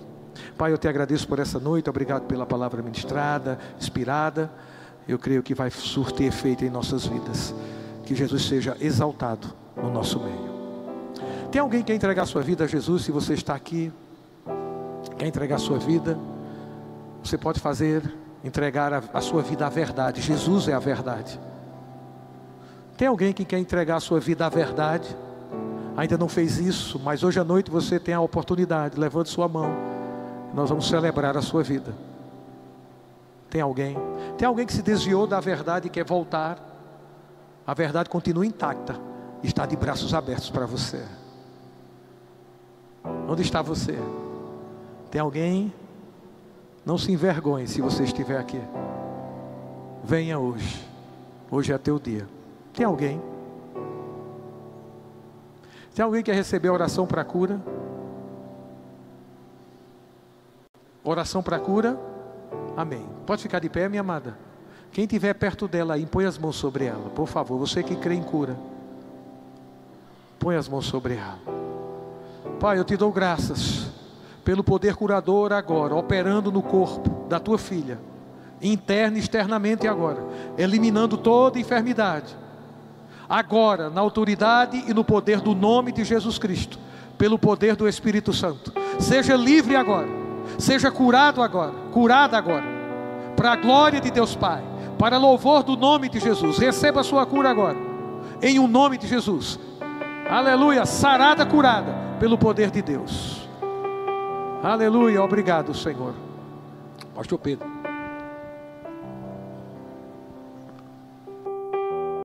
Pai, eu te agradeço por essa noite, obrigado pela palavra ministrada, inspirada. Eu creio que vai surtir efeito em nossas vidas. Que Jesus seja exaltado no nosso meio. Tem alguém que quer entregar a sua vida a Jesus? Se você está aqui, quer entregar a sua vida, você pode entregar a sua vida à verdade. Jesus é a verdade. Tem alguém que quer entregar a sua vida à verdade? Ainda não fez isso, mas hoje à noite você tem a oportunidade. Levante sua mão, nós vamos celebrar a sua vida. Tem alguém? Tem alguém que se desviou da verdade e quer voltar? A verdade continua intacta, está de braços abertos para você. Onde está você? Tem alguém? Não se envergonhe se você estiver aqui. Venha hoje. Hoje é teu dia. Tem alguém? Tem alguém que quer receber a oração para cura? Oração para cura? Amém. Pode ficar de pé, minha amada. Quem estiver perto dela aí, põe as mãos sobre ela, por favor. Você que crê em cura, põe as mãos sobre ela. Pai, eu te dou graças pelo poder curador agora, operando no corpo da tua filha, interna e externamente agora, eliminando toda enfermidade. Agora, na autoridade e no poder do nome de Jesus Cristo, pelo poder do Espírito Santo. Seja livre agora, seja curado agora, curada agora, para a glória de Deus Pai, para louvor do nome de Jesus. Receba a sua cura agora, em um nome de Jesus. Aleluia, sarada, curada, pelo poder de Deus. Aleluia, obrigado, Senhor. Pastor Pedro.